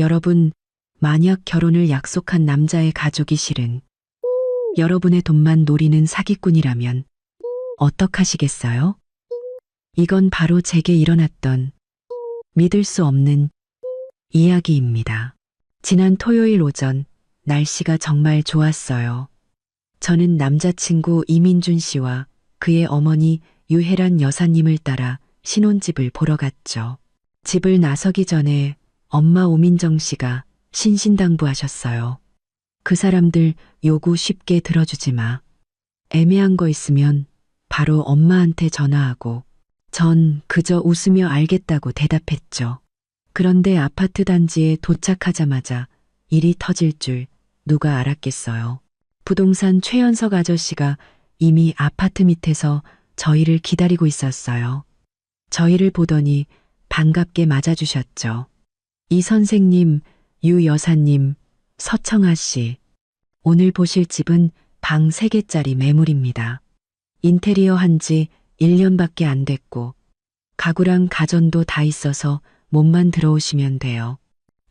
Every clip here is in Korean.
여러분, 만약 결혼을 약속한 남자의 가족이 싫은 여러분의 돈만 노리는 사기꾼이라면 어떡하시겠어요? 이건 바로 제게 일어났던 믿을 수 없는 이야기입니다. 지난 토요일 오전 날씨가 정말 좋았어요. 저는 남자친구 이민준 씨와 그의 어머니 유혜란 여사님을 따라 신혼집을 보러 갔죠. 집을 나서기 전에 엄마 오민정 씨가 신신당부하셨어요. 그 사람들 요구 쉽게 들어주지 마. 애매한 거 있으면 바로 엄마한테 전화하고. 전 그저 웃으며 알겠다고 대답했죠. 그런데 아파트 단지에 도착하자마자 일이 터질 줄 누가 알았겠어요. 부동산 최연석 아저씨가 이미 아파트 밑에서 저희를 기다리고 있었어요. 저희를 보더니 반갑게 맞아주셨죠. 이 선생님, 유 여사님, 서청아 씨. 오늘 보실 집은 방 3개짜리 매물입니다. 인테리어 한지 1년밖에 안 됐고 가구랑 가전도 다 있어서 몸만 들어오시면 돼요.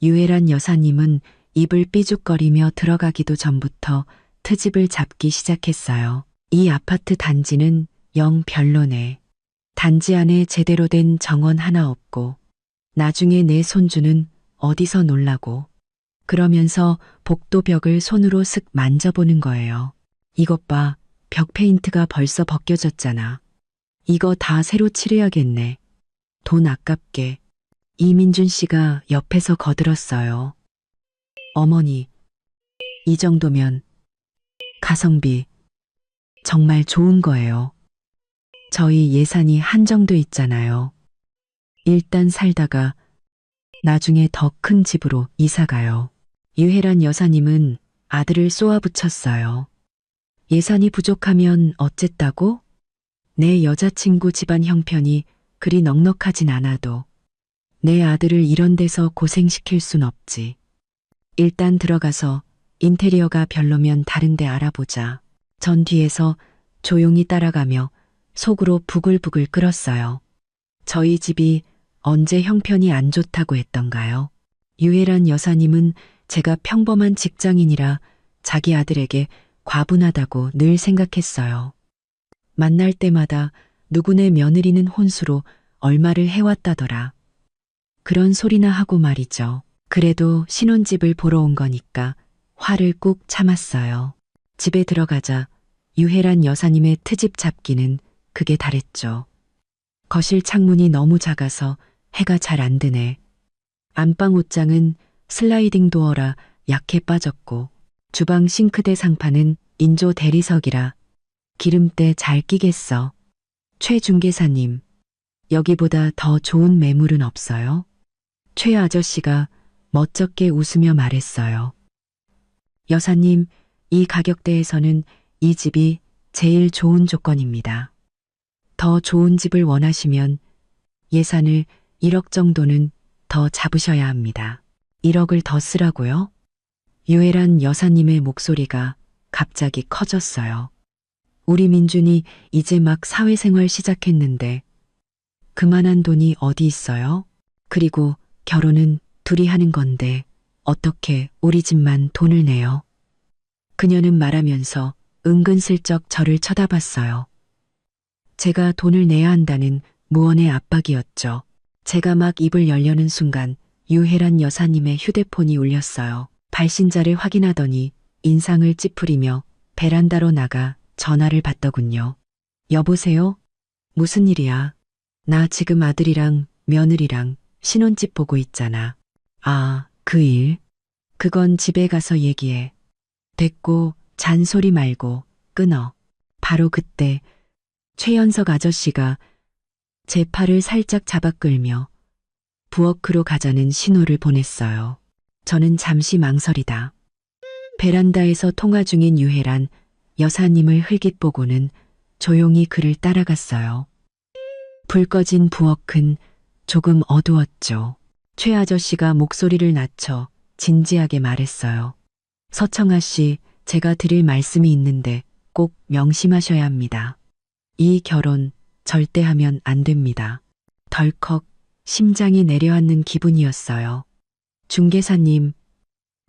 유혜란 여사님은 입을 삐죽거리며 들어가기도 전부터 트집을 잡기 시작했어요. 이 아파트 단지는 영 별로네. 단지 안에 제대로 된 정원 하나 없고 나중에 내 손주는 어디서 놀라고. 그러면서 복도벽을 손으로 슥 만져보는 거예요. 이것 봐, 벽 페인트가 벌써 벗겨졌잖아. 이거 다 새로 칠해야겠네. 돈 아깝게. 이민준 씨가 옆에서 거들었어요. 어머니, 이 정도면 가성비 정말 좋은 거예요. 저희 예산이 한정돼 있잖아요. 일단 살다가 나중에 더 큰 집으로 이사 가요. 유혜란 여사님은 아들을 쏘아붙였어요. 예산이 부족하면 어쨌다고? 내 여자친구 집안 형편이 그리 넉넉하진 않아도 내 아들을 이런 데서 고생시킬 순 없지. 일단 들어가서 인테리어가 별로면 다른 데 알아보자. 전 뒤에서 조용히 따라가며 속으로 부글부글 끓었어요. 저희 집이 언제 형편이 안 좋다고 했던가요? 유혜란 여사님은 제가 평범한 직장인이라 자기 아들에게 과분하다고 늘 생각했어요. 만날 때마다 누구네 며느리는 혼수로 얼마를 해왔다더라. 그런 소리나 하고 말이죠. 그래도 신혼집을 보러 온 거니까 화를 꾹 참았어요. 집에 들어가자 유혜란 여사님의 트집 잡기는 극에 달했죠. 거실 창문이 너무 작아서 해가 잘 안 드네. 안방 옷장은 슬라이딩 도어라 약해 빠졌고 주방 싱크대 상판은 인조 대리석이라 기름때 잘 끼겠어. 최 중개사님, 여기보다 더 좋은 매물은 없어요? 최 아저씨가 멋쩍게 웃으며 말했어요. 여사님, 이 가격대에서는 이 집이 제일 좋은 조건입니다. 더 좋은 집을 원하시면 예산을 1억 정도는 더 잡으셔야 합니다. 1억을 더 쓰라고요? 유혜란 여사님의 목소리가 갑자기 커졌어요. 우리 민준이 이제 막 사회생활 시작했는데 그만한 돈이 어디 있어요? 그리고 결혼은 둘이 하는 건데 어떻게 우리 집만 돈을 내요? 그녀는 말하면서 은근슬쩍 저를 쳐다봤어요. 제가 돈을 내야 한다는 무언의 압박이었죠. 제가 막 입을 열려는 순간 유혜란 여사님의 휴대폰이 울렸어요. 발신자를 확인하더니 인상을 찌푸리며 베란다로 나가 전화를 받더군요. 여보세요? 무슨 일이야? 나 지금 아들이랑 며느리랑 신혼집 보고 있잖아. 아, 그 일? 그건 집에 가서 얘기해. 됐고, 잔소리 말고 끊어. 바로 그때 최연석 아저씨가 제 팔을 살짝 잡아 끌며 부엌으로 가자는 신호를 보냈어요. 저는 잠시 망설이다. 베란다에서 통화 중인 유혜란 여사님을 흘깃 보고는 조용히 그를 따라갔어요. 불 꺼진 부엌은 조금 어두웠죠. 최 아저씨가 목소리를 낮춰 진지하게 말했어요. 서청아 씨, 제가 드릴 말씀이 있는데 꼭 명심하셔야 합니다. 이 결혼 절대 하면 안 됩니다. 덜컥 심장이 내려앉는 기분이었어요. 중개사님,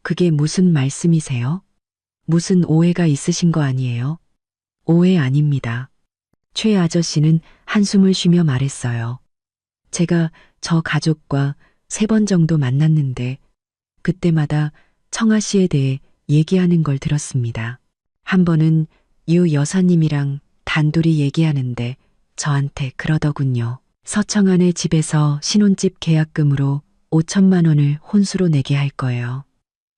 그게 무슨 말씀이세요? 무슨 오해가 있으신 거 아니에요? 오해 아닙니다. 최 아저씨는 한숨을 쉬며 말했어요. 제가 저 가족과 3번 정도 만났는데 그때마다 청아 씨에 대해 얘기하는 걸 들었습니다. 한 번은 유 여사님이랑 단둘이 얘기하는데 저한테 그러더군요. 서청안의 집에서 신혼집 계약금으로 5천만 원을 혼수로 내게 할 거예요.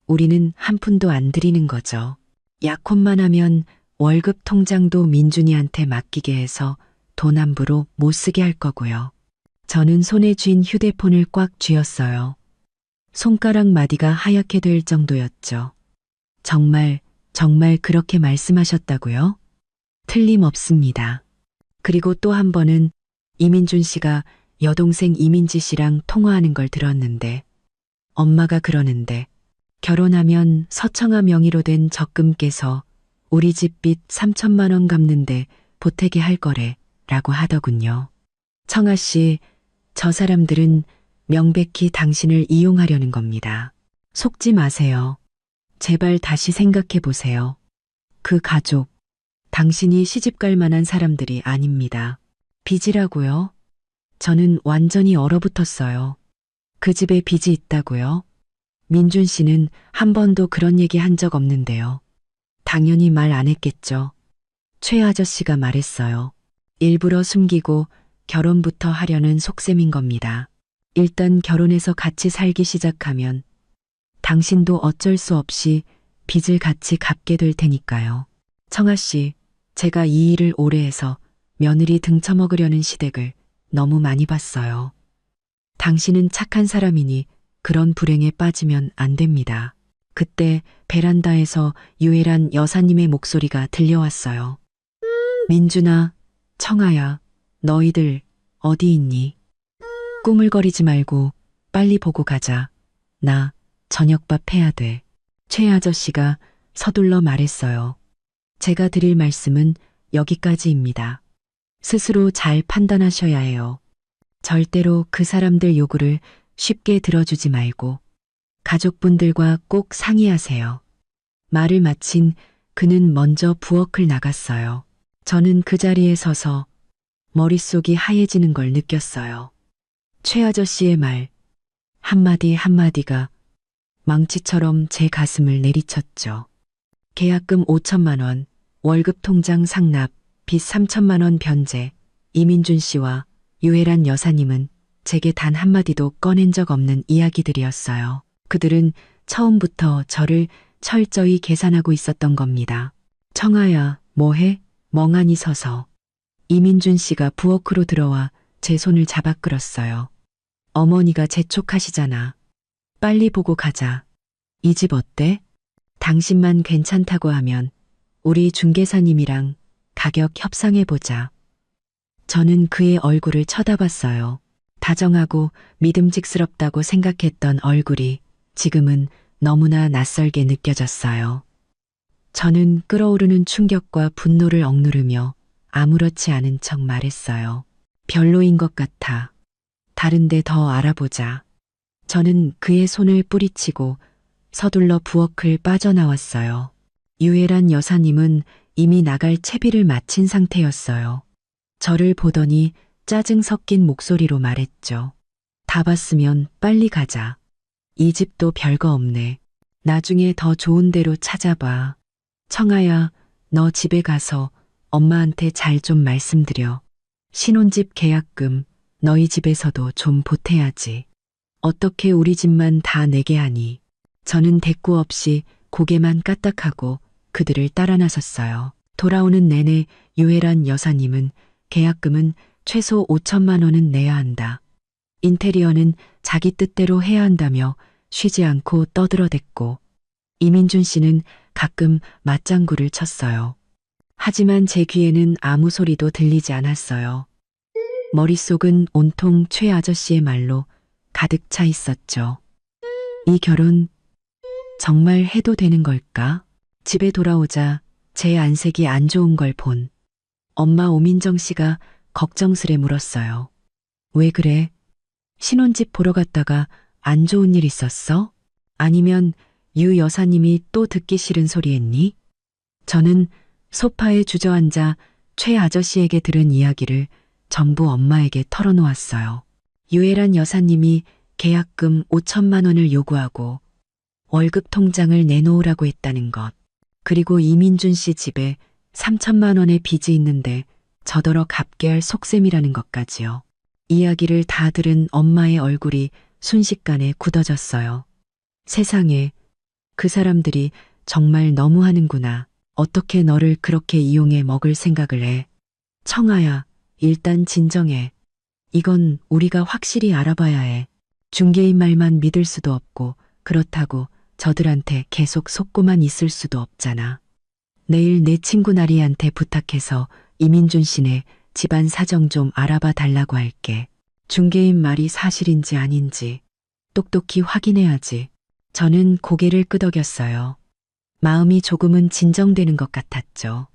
우리는 한 푼도 안 드리는 거죠. 약혼만 하면 월급 통장도 민준이한테 맡기게 해서 돈 함부로 못 쓰게 할 거고요. 저는 손에 쥔 휴대폰을 꽉 쥐었어요. 손가락 마디가 하얗게 될 정도였죠. 정말 그렇게 말씀하셨다고요? 틀림없습니다. 그리고 또 한 번은 이민준 씨가 여동생 이민지 씨랑 통화하는 걸 들었는데 엄마가 그러는데 결혼하면 서청아 명의로 된 적금 깨서 우리 집 빚 3천만 원 갚는데 보태게 할 거래 라고 하더군요. 청아 씨, 저 사람들은 명백히 당신을 이용하려는 겁니다. 속지 마세요. 제발 다시 생각해 보세요. 그 가족, 당신이 시집갈 만한 사람들이 아닙니다. 빚이라고요? 저는 완전히 얼어붙었어요. 그 집에 빚이 있다고요? 민준 씨는 한 번도 그런 얘기 한 적 없는데요. 당연히 말 안 했겠죠. 최 아저씨가 말했어요. 일부러 숨기고 결혼부터 하려는 속셈인 겁니다. 일단 결혼해서 같이 살기 시작하면 당신도 어쩔 수 없이 빚을 같이 갚게 될 테니까요. 청아 씨, 제가 이 일을 오래 해서 며느리 등쳐먹으려는 시댁을 너무 많이 봤어요. 당신은 착한 사람이니 그런 불행에 빠지면 안 됩니다. 그때 베란다에서 유애란 여사님의 목소리가 들려왔어요. 민준아, 청아야, 너희들 어디 있니? 꾸물거리지 말고 빨리 보고 가자. 나 저녁밥 해야 돼. 최 아저씨가 서둘러 말했어요. 제가 드릴 말씀은 여기까지입니다. 스스로 잘 판단하셔야 해요. 절대로 그 사람들 요구를 쉽게 들어주지 말고 가족분들과 꼭 상의하세요. 말을 마친 그는 먼저 부엌을 나갔어요. 저는 그 자리에 서서 머릿속이 하얘지는 걸 느꼈어요. 최 아저씨의 말 한마디 한마디가 망치처럼 제 가슴을 내리쳤죠. 계약금 5천만 원, 월급 통장 상납, 빚 3천만 원 변제, 이민준 씨와 유애란 여사님은 제게 단 한마디도 꺼낸 적 없는 이야기들이었어요. 그들은 처음부터 저를 철저히 계산하고 있었던 겁니다. 청아야, 뭐해? 멍하니 서서. 이민준 씨가 부엌으로 들어와 제 손을 잡아 끌었어요. 어머니가 재촉하시잖아. 빨리 보고 가자. 이 집 어때? 당신만 괜찮다고 하면 우리 중개사님이랑 가격 협상해보자. 저는 그의 얼굴을 쳐다봤어요. 다정하고 믿음직스럽다고 생각했던 얼굴이 지금은 너무나 낯설게 느껴졌어요. 저는 끓어오르는 충격과 분노를 억누르며 아무렇지 않은 척 말했어요. 별로인 것 같아. 다른데 더 알아보자. 저는 그의 손을 뿌리치고 서둘러 부엌을 빠져나왔어요. 유애란 여사님은 이미 나갈 채비를 마친 상태였어요. 저를 보더니 짜증 섞인 목소리로 말했죠. 다 봤으면 빨리 가자. 이 집도 별거 없네. 나중에 더 좋은 데로 찾아봐. 청아야, 너 집에 가서 엄마한테 잘 좀 말씀드려. 신혼집 계약금 너희 집에서도 좀 보태야지. 어떻게 우리 집만 다 내게 하니. 저는 대꾸 없이 고개만 까딱하고 그들을 따라 나섰어요. 돌아오는 내내 유애란 여사님은 계약금은 최소 5천만 원은 내야 한다. 인테리어는 자기 뜻대로 해야 한다며 쉬지 않고 떠들어댔고 이민준 씨는 가끔 맞장구를 쳤어요. 하지만 제 귀에는 아무 소리도 들리지 않았어요. 머릿속은 온통 최 아저씨의 말로 가득 차 있었죠. 이 결혼 정말 해도 되는 걸까? 집에 돌아오자 제 안색이 안 좋은 걸 본 엄마 오민정 씨가 걱정스레 물었어요. 왜 그래? 신혼집 보러 갔다가 안 좋은 일 있었어? 아니면 유 여사님이 또 듣기 싫은 소리 했니? 저는 소파에 주저앉아 최 아저씨에게 들은 이야기를 전부 엄마에게 털어놓았어요. 유애란 여사님이 계약금 5천만 원을 요구하고 월급 통장을 내놓으라고 했다는 것. 그리고 이민준 씨 집에 3천만 원의 빚이 있는데 저더러 갚게 할 속셈이라는 것까지요. 이야기를 다 들은 엄마의 얼굴이 순식간에 굳어졌어요. 세상에, 그 사람들이 정말 너무하는구나. 어떻게 너를 그렇게 이용해 먹을 생각을 해. 청아야, 일단 진정해. 이건 우리가 확실히 알아봐야 해. 중개인 말만 믿을 수도 없고 그렇다고 저들한테 계속 속고만 있을 수도 없잖아. 내일 내 친구 나리한테 부탁해서 이민준 씨네 집안 사정 좀 알아봐 달라고 할게. 중개인 말이 사실인지 아닌지 똑똑히 확인해야지. 저는 고개를 끄덕였어요. 마음이 조금은 진정되는 것 같았죠.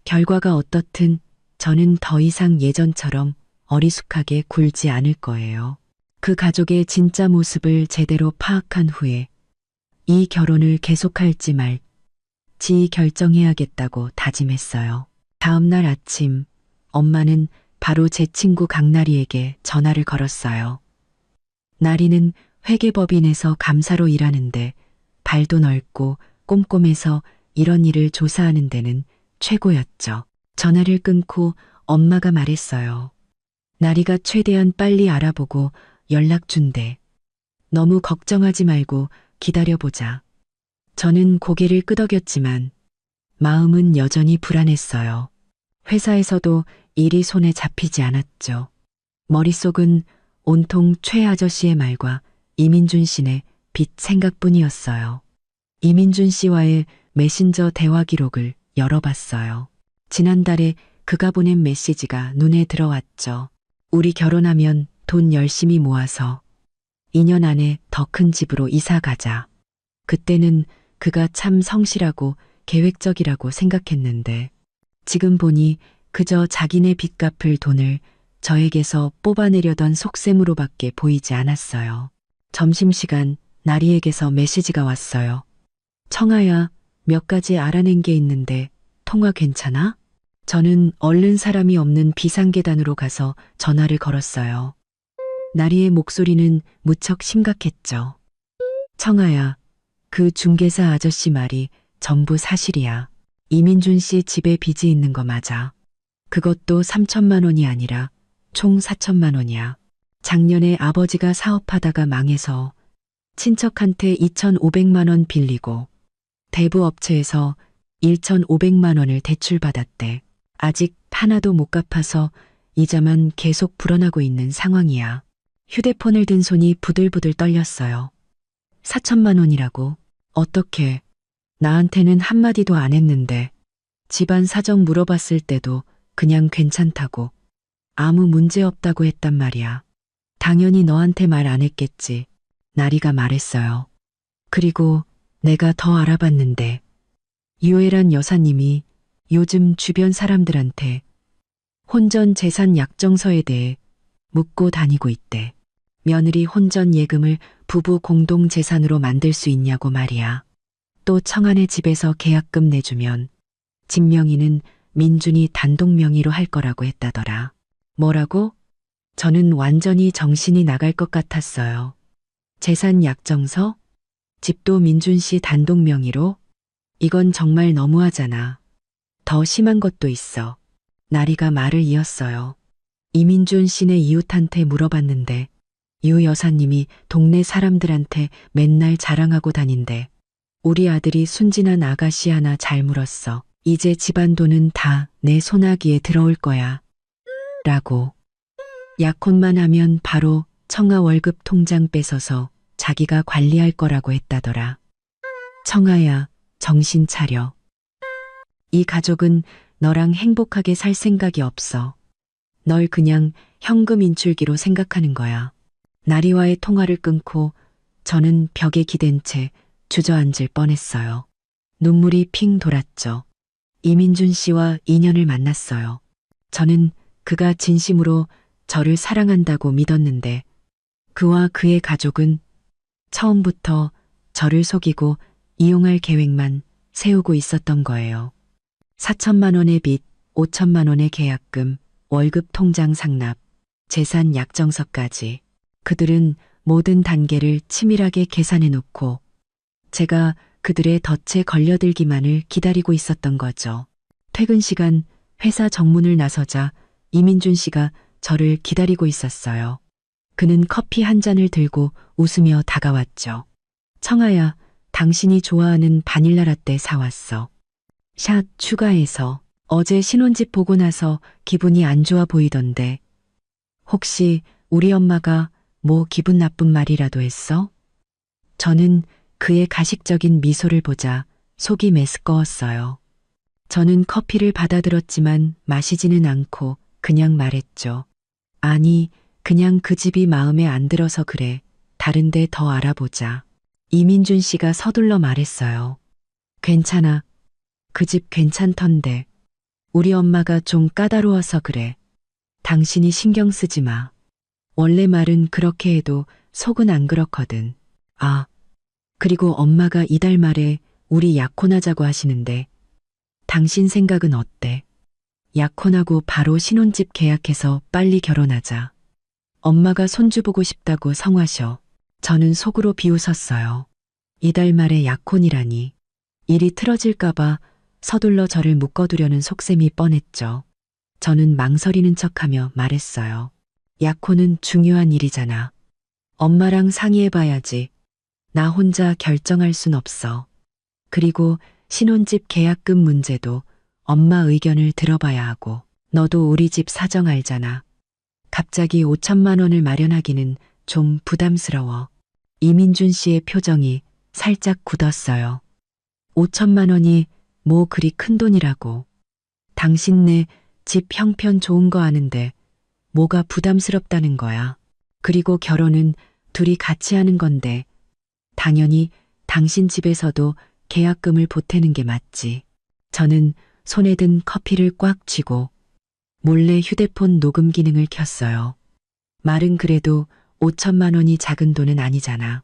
결과가 어떻든 저는 더 이상 예전처럼 어리숙하게 굴지 않을 거예요. 그 가족의 진짜 모습을 제대로 파악한 후에 이 결혼을 계속할지 말지 결정해야겠다고 다짐했어요. 다음 날 아침 엄마는 바로 제 친구 강나리에게 전화를 걸었어요. 나리는 회계법인에서 감사로 일하는데 발도 넓고 꼼꼼해서 이런 일을 조사하는 데는 최고였죠. 전화를 끊고 엄마가 말했어요. 나리가 최대한 빨리 알아보고 연락 준대. 너무 걱정하지 말고 기다려보자. 저는 고개를 끄덕였지만 마음은 여전히 불안했어요. 회사에서도 일이 손에 잡히지 않았죠. 머릿속은 온통 최 아저씨의 말과 이민준 씨네 빚 생각뿐이었어요. 이민준 씨와의 메신저 대화 기록을 열어봤어요. 지난달에 그가 보낸 메시지가 눈에 들어왔죠. 우리 결혼하면 돈 열심히 모아서 2년 안에 더 큰 집으로 이사 가자. 그때는 그가 참 성실하고 계획적이라고 생각했는데 지금 보니 그저 자기네 빚 갚을 돈을 저에게서 뽑아내려던 속셈으로밖에 보이지 않았어요. 점심시간 나리에게서 메시지가 왔어요. 청아야, 몇 가지 알아낸 게 있는데 통화 괜찮아? 저는 얼른 사람이 없는 비상계단으로 가서 전화를 걸었어요. 나리의 목소리는 무척 심각했죠. 청아야, 그 중개사 아저씨 말이 전부 사실이야. 이민준 씨 집에 빚이 있는 거 맞아. 그것도 3천만 원이 아니라 총 4천만 원이야. 작년에 아버지가 사업하다가 망해서 친척한테 2,500만 원 빌리고 대부업체에서 1,500만 원을 대출받았대. 아직 하나도 못 갚아서 이자만 계속 불어나고 있는 상황이야. 휴대폰을 든 손이 부들부들 떨렸어요. 4천만 원이라고? 어떻게? 나한테는 한마디도 안 했는데 집안 사정 물어봤을 때도 그냥 괜찮다고 아무 문제 없다고 했단 말이야. 당연히 너한테 말 안 했겠지. 나리가 말했어요. 그리고 내가 더 알아봤는데 유애란 여사님이 요즘 주변 사람들한테 혼전 재산 약정서에 대해 묻고 다니고 있대. 며느리 혼전 예금을 부부 공동 재산으로 만들 수 있냐고 말이야. 또 청아네 집에서 계약금 내주면 집 명의는 민준이 단독 명의로 할 거라고 했다더라. 뭐라고? 저는 완전히 정신이 나갈 것 같았어요. 재산 약정서? 집도 민준 씨 단독 명의로? 이건 정말 너무하잖아. 더 심한 것도 있어. 나리가 말을 이었어요. 이민준 씨네 이웃한테 물어봤는데 유 여사님이 동네 사람들한테 맨날 자랑하고 다닌대. 우리 아들이 순진한 아가씨 하나 잘 물었어. 이제 집안 돈은 다 내 손아귀에 들어올 거야. 라고. 약혼만 하면 바로 청아 월급 통장 뺏어서 자기가 관리할 거라고 했다더라. 청아야, 정신 차려. 이 가족은 너랑 행복하게 살 생각이 없어. 널 그냥 현금 인출기로 생각하는 거야. 나리와의 통화를 끊고 저는 벽에 기댄 채 주저앉을 뻔했어요. 눈물이 핑 돌았죠. 이민준 씨와 인연을 만났어요. 저는 그가 진심으로 저를 사랑한다고 믿었는데 그와 그의 가족은 처음부터 저를 속이고 이용할 계획만 세우고 있었던 거예요. 4천만 원의 빚, 5천만 원의 계약금, 월급 통장 상납, 재산 약정서까지. 그들은 모든 단계를 치밀하게 계산해 놓고 제가 그들의 덫에 걸려들기만을 기다리고 있었던 거죠. 퇴근 시간 회사 정문을 나서자 이민준 씨가 저를 기다리고 있었어요. 그는 커피 한 잔을 들고 웃으며 다가왔죠. 청아야, 당신이 좋아하는 바닐라 라떼 사왔어. 샷 추가해서. 어제 신혼집 보고 나서 기분이 안 좋아 보이던데. 혹시 우리 엄마가 뭐 기분 나쁜 말이라도 했어? 저는 그의 가식적인 미소를 보자 속이 메스꺼웠어요. 저는 커피를 받아들었지만 마시지는 않고 그냥 말했죠. 아니, 그냥 그 집이 마음에 안 들어서 그래. 다른 데 더 알아보자. 이민준 씨가 서둘러 말했어요. 괜찮아. 그 집 괜찮던데. 우리 엄마가 좀 까다로워서 그래. 당신이 신경 쓰지 마. 원래 말은 그렇게 해도 속은 안 그렇거든. 아, 그리고 엄마가 이달 말에 우리 약혼하자고 하시는데 당신 생각은 어때? 약혼하고 바로 신혼집 계약해서 빨리 결혼하자. 엄마가 손주 보고 싶다고 성화셔. 저는 속으로 비웃었어요. 이달 말에 약혼이라니. 일이 틀어질까봐 서둘러 저를 묶어두려는 속셈이 뻔했죠. 저는 망설이는 척하며 말했어요. 약혼은 중요한 일이잖아. 엄마랑 상의해봐야지. 나 혼자 결정할 순 없어. 그리고 신혼집 계약금 문제도 엄마 의견을 들어봐야 하고, 너도 우리 집 사정 알잖아. 갑자기 5천만 원을 마련하기는 좀 부담스러워. 이민준 씨의 표정이 살짝 굳었어요. 5천만 원이 뭐 그리 큰 돈이라고. 당신네 집 형편 좋은 거 아는데 뭐가 부담스럽다는 거야. 그리고 결혼은 둘이 같이 하는 건데 당연히 당신 집에서도 계약금을 보태는 게 맞지. 저는 손에 든 커피를 꽉 쥐고 몰래 휴대폰 녹음 기능을 켰어요. 말은 그래도 5천만 원이 작은 돈은 아니잖아.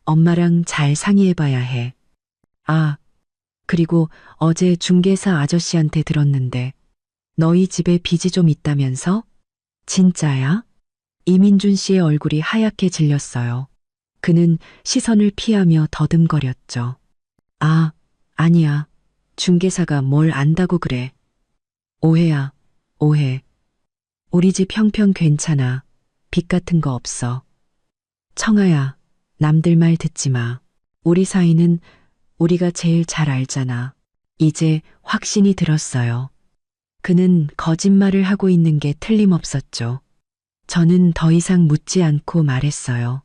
엄마랑 잘 상의해봐야 해. 아, 그리고 어제 중개사 아저씨한테 들었는데 너희 집에 빚이 좀 있다면서? 진짜야? 이민준 씨의 얼굴이 하얗게 질렸어요. 그는 시선을 피하며 더듬거렸죠. 아, 아니야. 중개사가 뭘 안다고 그래. 오해야, 오해. 우리 집 형편 괜찮아. 빚 같은 거 없어. 청아야, 남들 말 듣지 마. 우리 사이는 우리가 제일 잘 알잖아. 이제 확신이 들었어요. 그는 거짓말을 하고 있는 게 틀림없었죠. 저는 더 이상 묻지 않고 말했어요.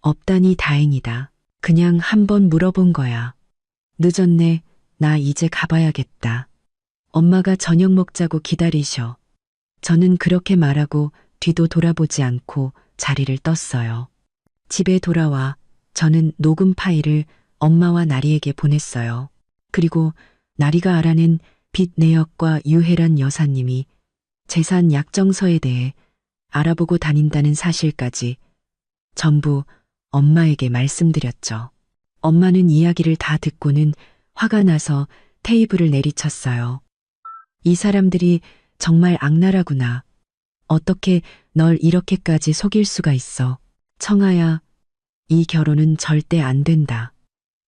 없다니 다행이다. 그냥 한번 물어본 거야. 늦었네. 나 이제 가봐야겠다. 엄마가 저녁 먹자고 기다리셔. 저는 그렇게 말하고 뒤도 돌아보지 않고 자리를 떴어요. 집에 돌아와 저는 녹음 파일을 엄마와 나리에게 보냈어요. 그리고 나리가 알아낸 빚 내역과 유혜란 여사님이 재산 약정서에 대해 알아보고 다닌다는 사실까지 전부 엄마에게 말씀드렸죠. 엄마는 이야기를 다 듣고는 화가 나서 테이블을 내리쳤어요. 이 사람들이 정말 악랄하구나. 어떻게 널 이렇게까지 속일 수가 있어. 청아야, 이 결혼은 절대 안 된다.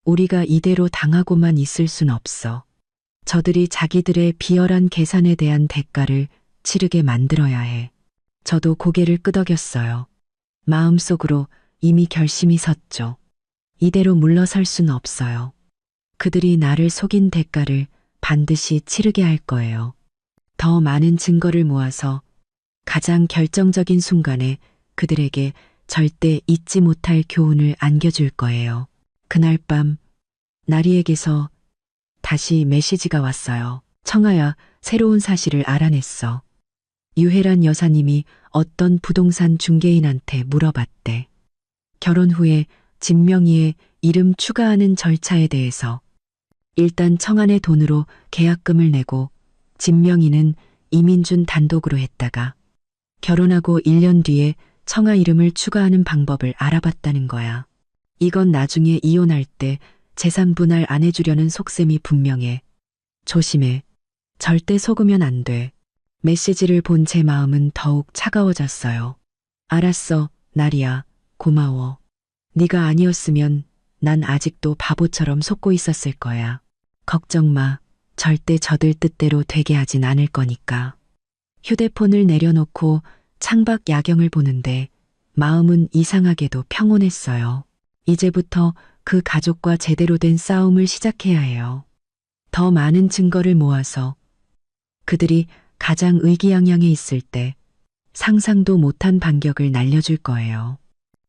우리가 이대로 당하고만 있을 순 없어. 저들이 자기들의 비열한 계산에 대한 대가를 치르게 만들어야 해. 저도 고개를 끄덕였어요. 마음속으로 이미 결심이 섰죠. 이대로 물러설 수는 없어요. 그들이 나를 속인 대가를 반드시 치르게 할 거예요. 더 많은 증거를 모아서 가장 결정적인 순간에 그들에게 절대 잊지 못할 교훈을 안겨줄 거예요. 그날 밤 나리에게서 다시 메시지가 왔어요. 청아야, 새로운 사실을 알아냈어. 유혜란 여사님이 어떤 부동산 중개인한테 물어봤대. 결혼 후에 진명희의 이름 추가하는 절차에 대해서. 일단 청안의 돈으로 계약금을 내고 진명희는 이민준 단독으로 했다가 결혼하고 1년 뒤에 청아 이름을 추가하는 방법을 알아봤다는 거야. 이건 나중에 이혼할 때 재산 분할 안 해주려는 속셈이 분명해. 조심해. 절대 속으면 안 돼. 메시지를 본 제 마음은 더욱 차가워졌어요. 알았어, 나리야. 고마워. 네가 아니었으면 난 아직도 바보처럼 속고 있었을 거야. 걱정 마. 절대 저들 뜻대로 되게 하진 않을 거니까. 휴대폰을 내려놓고 창밖 야경을 보는데 마음은 이상하게도 평온했어요. 이제부터 그 가족과 제대로 된 싸움을 시작해야 해요. 더 많은 증거를 모아서 그들이 가장 의기양양해 있을 때 상상도 못한 반격을 날려줄 거예요.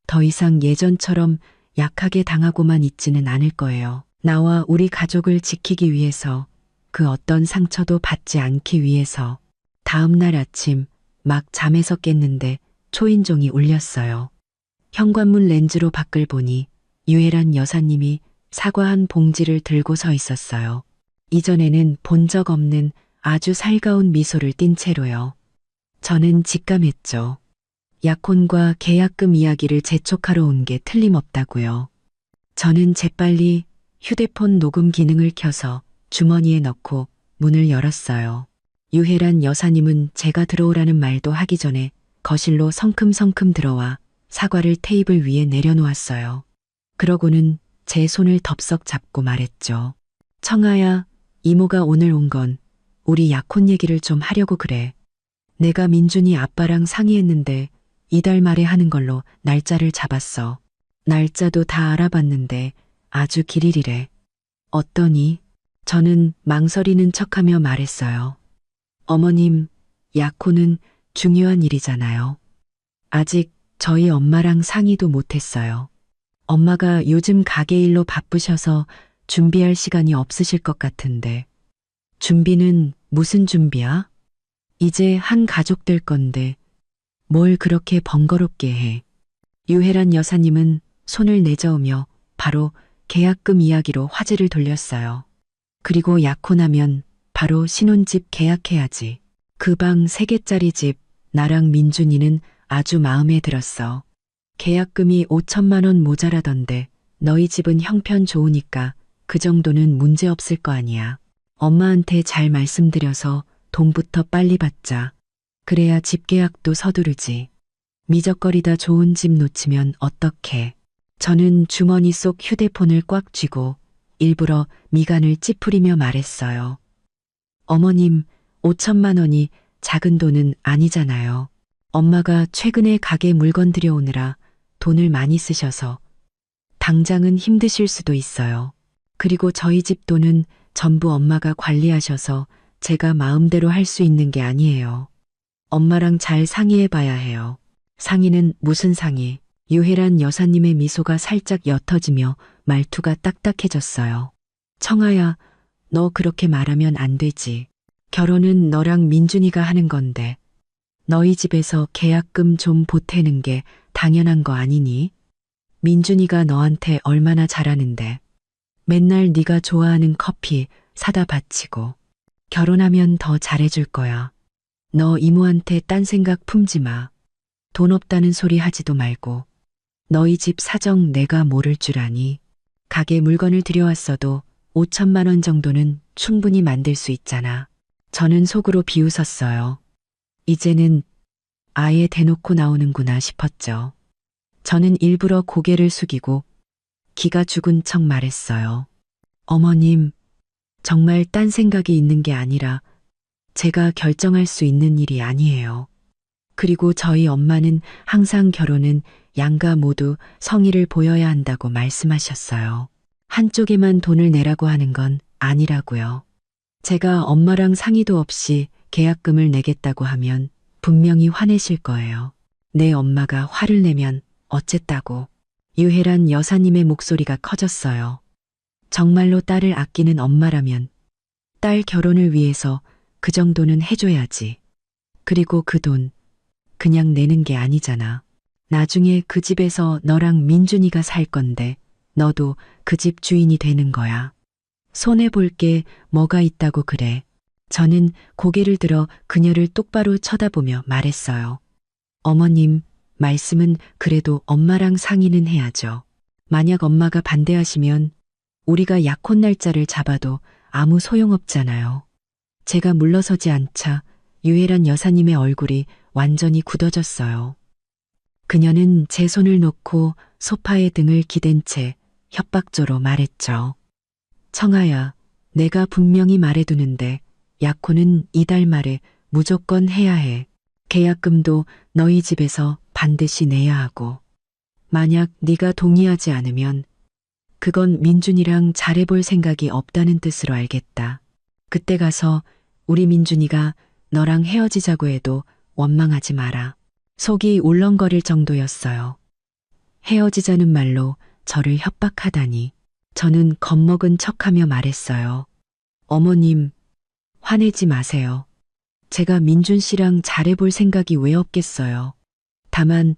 더 이상 예전처럼 약하게 당하고만 있지는 않을 거예요. 나와 우리 가족을 지키기 위해서, 그 어떤 상처도 받지 않기 위해서. 다음 날 아침 막 잠에서 깼는데 초인종이 울렸어요. 현관문 렌즈로 밖을 보니 유혜란 여사님이 사과 한 봉지를 들고 서 있었어요. 이전에는 본 적 없는 아주 살가운 미소를 띤 채로요. 저는 직감했죠. 약혼과 계약금 이야기를 재촉하러 온 게 틀림없다고요. 저는 재빨리 휴대폰 녹음 기능을 켜서 주머니에 넣고 문을 열었어요. 유혜란 여사님은 제가 들어오라는 말도 하기 전에 거실로 성큼성큼 들어와 사과를 테이블 위에 내려놓았어요. 그러고는 제 손을 덥석 잡고 말했죠. 청아야, 이모가 오늘 온 건 우리 약혼 얘기를 좀 하려고 그래. 내가 민준이 아빠랑 상의했는데 이달 말에 하는 걸로 날짜를 잡았어. 날짜도 다 알아봤는데 아주 길일이래. 어떠니? 저는 망설이는 척하며 말했어요. 어머님, 약혼은 중요한 일이잖아요. 아직 저희 엄마랑 상의도 못했어요. 엄마가 요즘 가게 일로 바쁘셔서 준비할 시간이 없으실 것 같은데. 준비는 무슨 준비야? 이제 한 가족 될 건데 뭘 그렇게 번거롭게 해. 유혜란 여사님은 손을 내저으며 바로 계약금 이야기로 화제를 돌렸어요. 그리고 약혼하면 바로 신혼집 계약해야지. 그 방 3개짜리 집 나랑 민준이는 아주 마음에 들었어. 계약금이 5천만 원 모자라던데 너희 집은 형편 좋으니까 그 정도는 문제 없을 거 아니야. 엄마한테 잘 말씀드려서 돈부터 빨리 받자. 그래야 집 계약도 서두르지. 미적거리다 좋은 집 놓치면 어떡해. 저는 주머니 속 휴대폰을 꽉 쥐고 일부러 미간을 찌푸리며 말했어요. 어머님, 5천만 원이 작은 돈은 아니잖아요. 엄마가 최근에 가게 물건 들여오느라 돈을 많이 쓰셔서 당장은 힘드실 수도 있어요. 그리고 저희 집 돈은 전부 엄마가 관리하셔서 제가 마음대로 할 수 있는 게 아니에요. 엄마랑 잘 상의해 봐야 해요. 상의는 무슨 상의? 유혜란 여사님의 미소가 살짝 옅어지며 말투가 딱딱해졌어요. 청아야, 너 그렇게 말하면 안 되지. 결혼은 너랑 민준이가 하는 건데 너희 집에서 계약금 좀 보태는 게 당연한 거 아니니? 민준이가 너한테 얼마나 잘하는데. 맨날 네가 좋아하는 커피 사다 바치고. 결혼하면 더 잘해줄 거야. 너 이모한테 딴 생각 품지 마. 돈 없다는 소리 하지도 말고. 너희 집 사정 내가 모를 줄 아니. 가게 물건을 들여왔어도 5천만 원 정도는 충분히 만들 수 있잖아. 저는 속으로 비웃었어요. 이제는 아예 대놓고 나오는구나 싶었죠. 저는 일부러 고개를 숙이고 기가 죽은 척 말했어요. 어머님, 정말 딴 생각이 있는 게 아니라 제가 결정할 수 있는 일이 아니에요. 그리고 저희 엄마는 항상 결혼은 양가 모두 성의를 보여야 한다고 말씀하셨어요. 한쪽에만 돈을 내라고 하는 건 아니라고요. 제가 엄마랑 상의도 없이 계약금을 내겠다고 하면 분명히 화내실 거예요. 내 엄마가 화를 내면 어쨌다고. 유혜란 여사님의 목소리가 커졌어요. 정말로 딸을 아끼는 엄마라면 딸 결혼을 위해서 그 정도는 해줘야지. 그리고 그 돈 그냥 내는 게 아니잖아. 나중에 그 집에서 너랑 민준이가 살 건데 너도 그 집 주인이 되는 거야. 손해볼 게 뭐가 있다고 그래. 저는 고개를 들어 그녀를 똑바로 쳐다보며 말했어요. 어머님, 말씀은 그래도 엄마랑 상의는 해야죠. 만약 엄마가 반대하시면 우리가 약혼 날짜를 잡아도 아무 소용없잖아요. 제가 물러서지 않자 유혜란 여사님의 얼굴이 완전히 굳어졌어요. 그녀는 제 손을 놓고 소파에 등을 기댄 채 협박조로 말했죠. 청아야, 내가 분명히 말해두는데 약혼은 이달 말에 무조건 해야 해. 계약금도 너희 집에서 반드시 내야 하고. 만약 네가 동의하지 않으면 그건 민준이랑 잘해볼 생각이 없다는 뜻으로 알겠다. 그때 가서 우리 민준이가 너랑 헤어지자고 해도 원망하지 마라. 속이 울렁거릴 정도였어요. 헤어지자는 말로 저를 협박하다니. 저는 겁먹은 척하며 말했어요. 어머님, 화내지 마세요. 제가 민준 씨랑 잘해볼 생각이 왜 없겠어요. 다만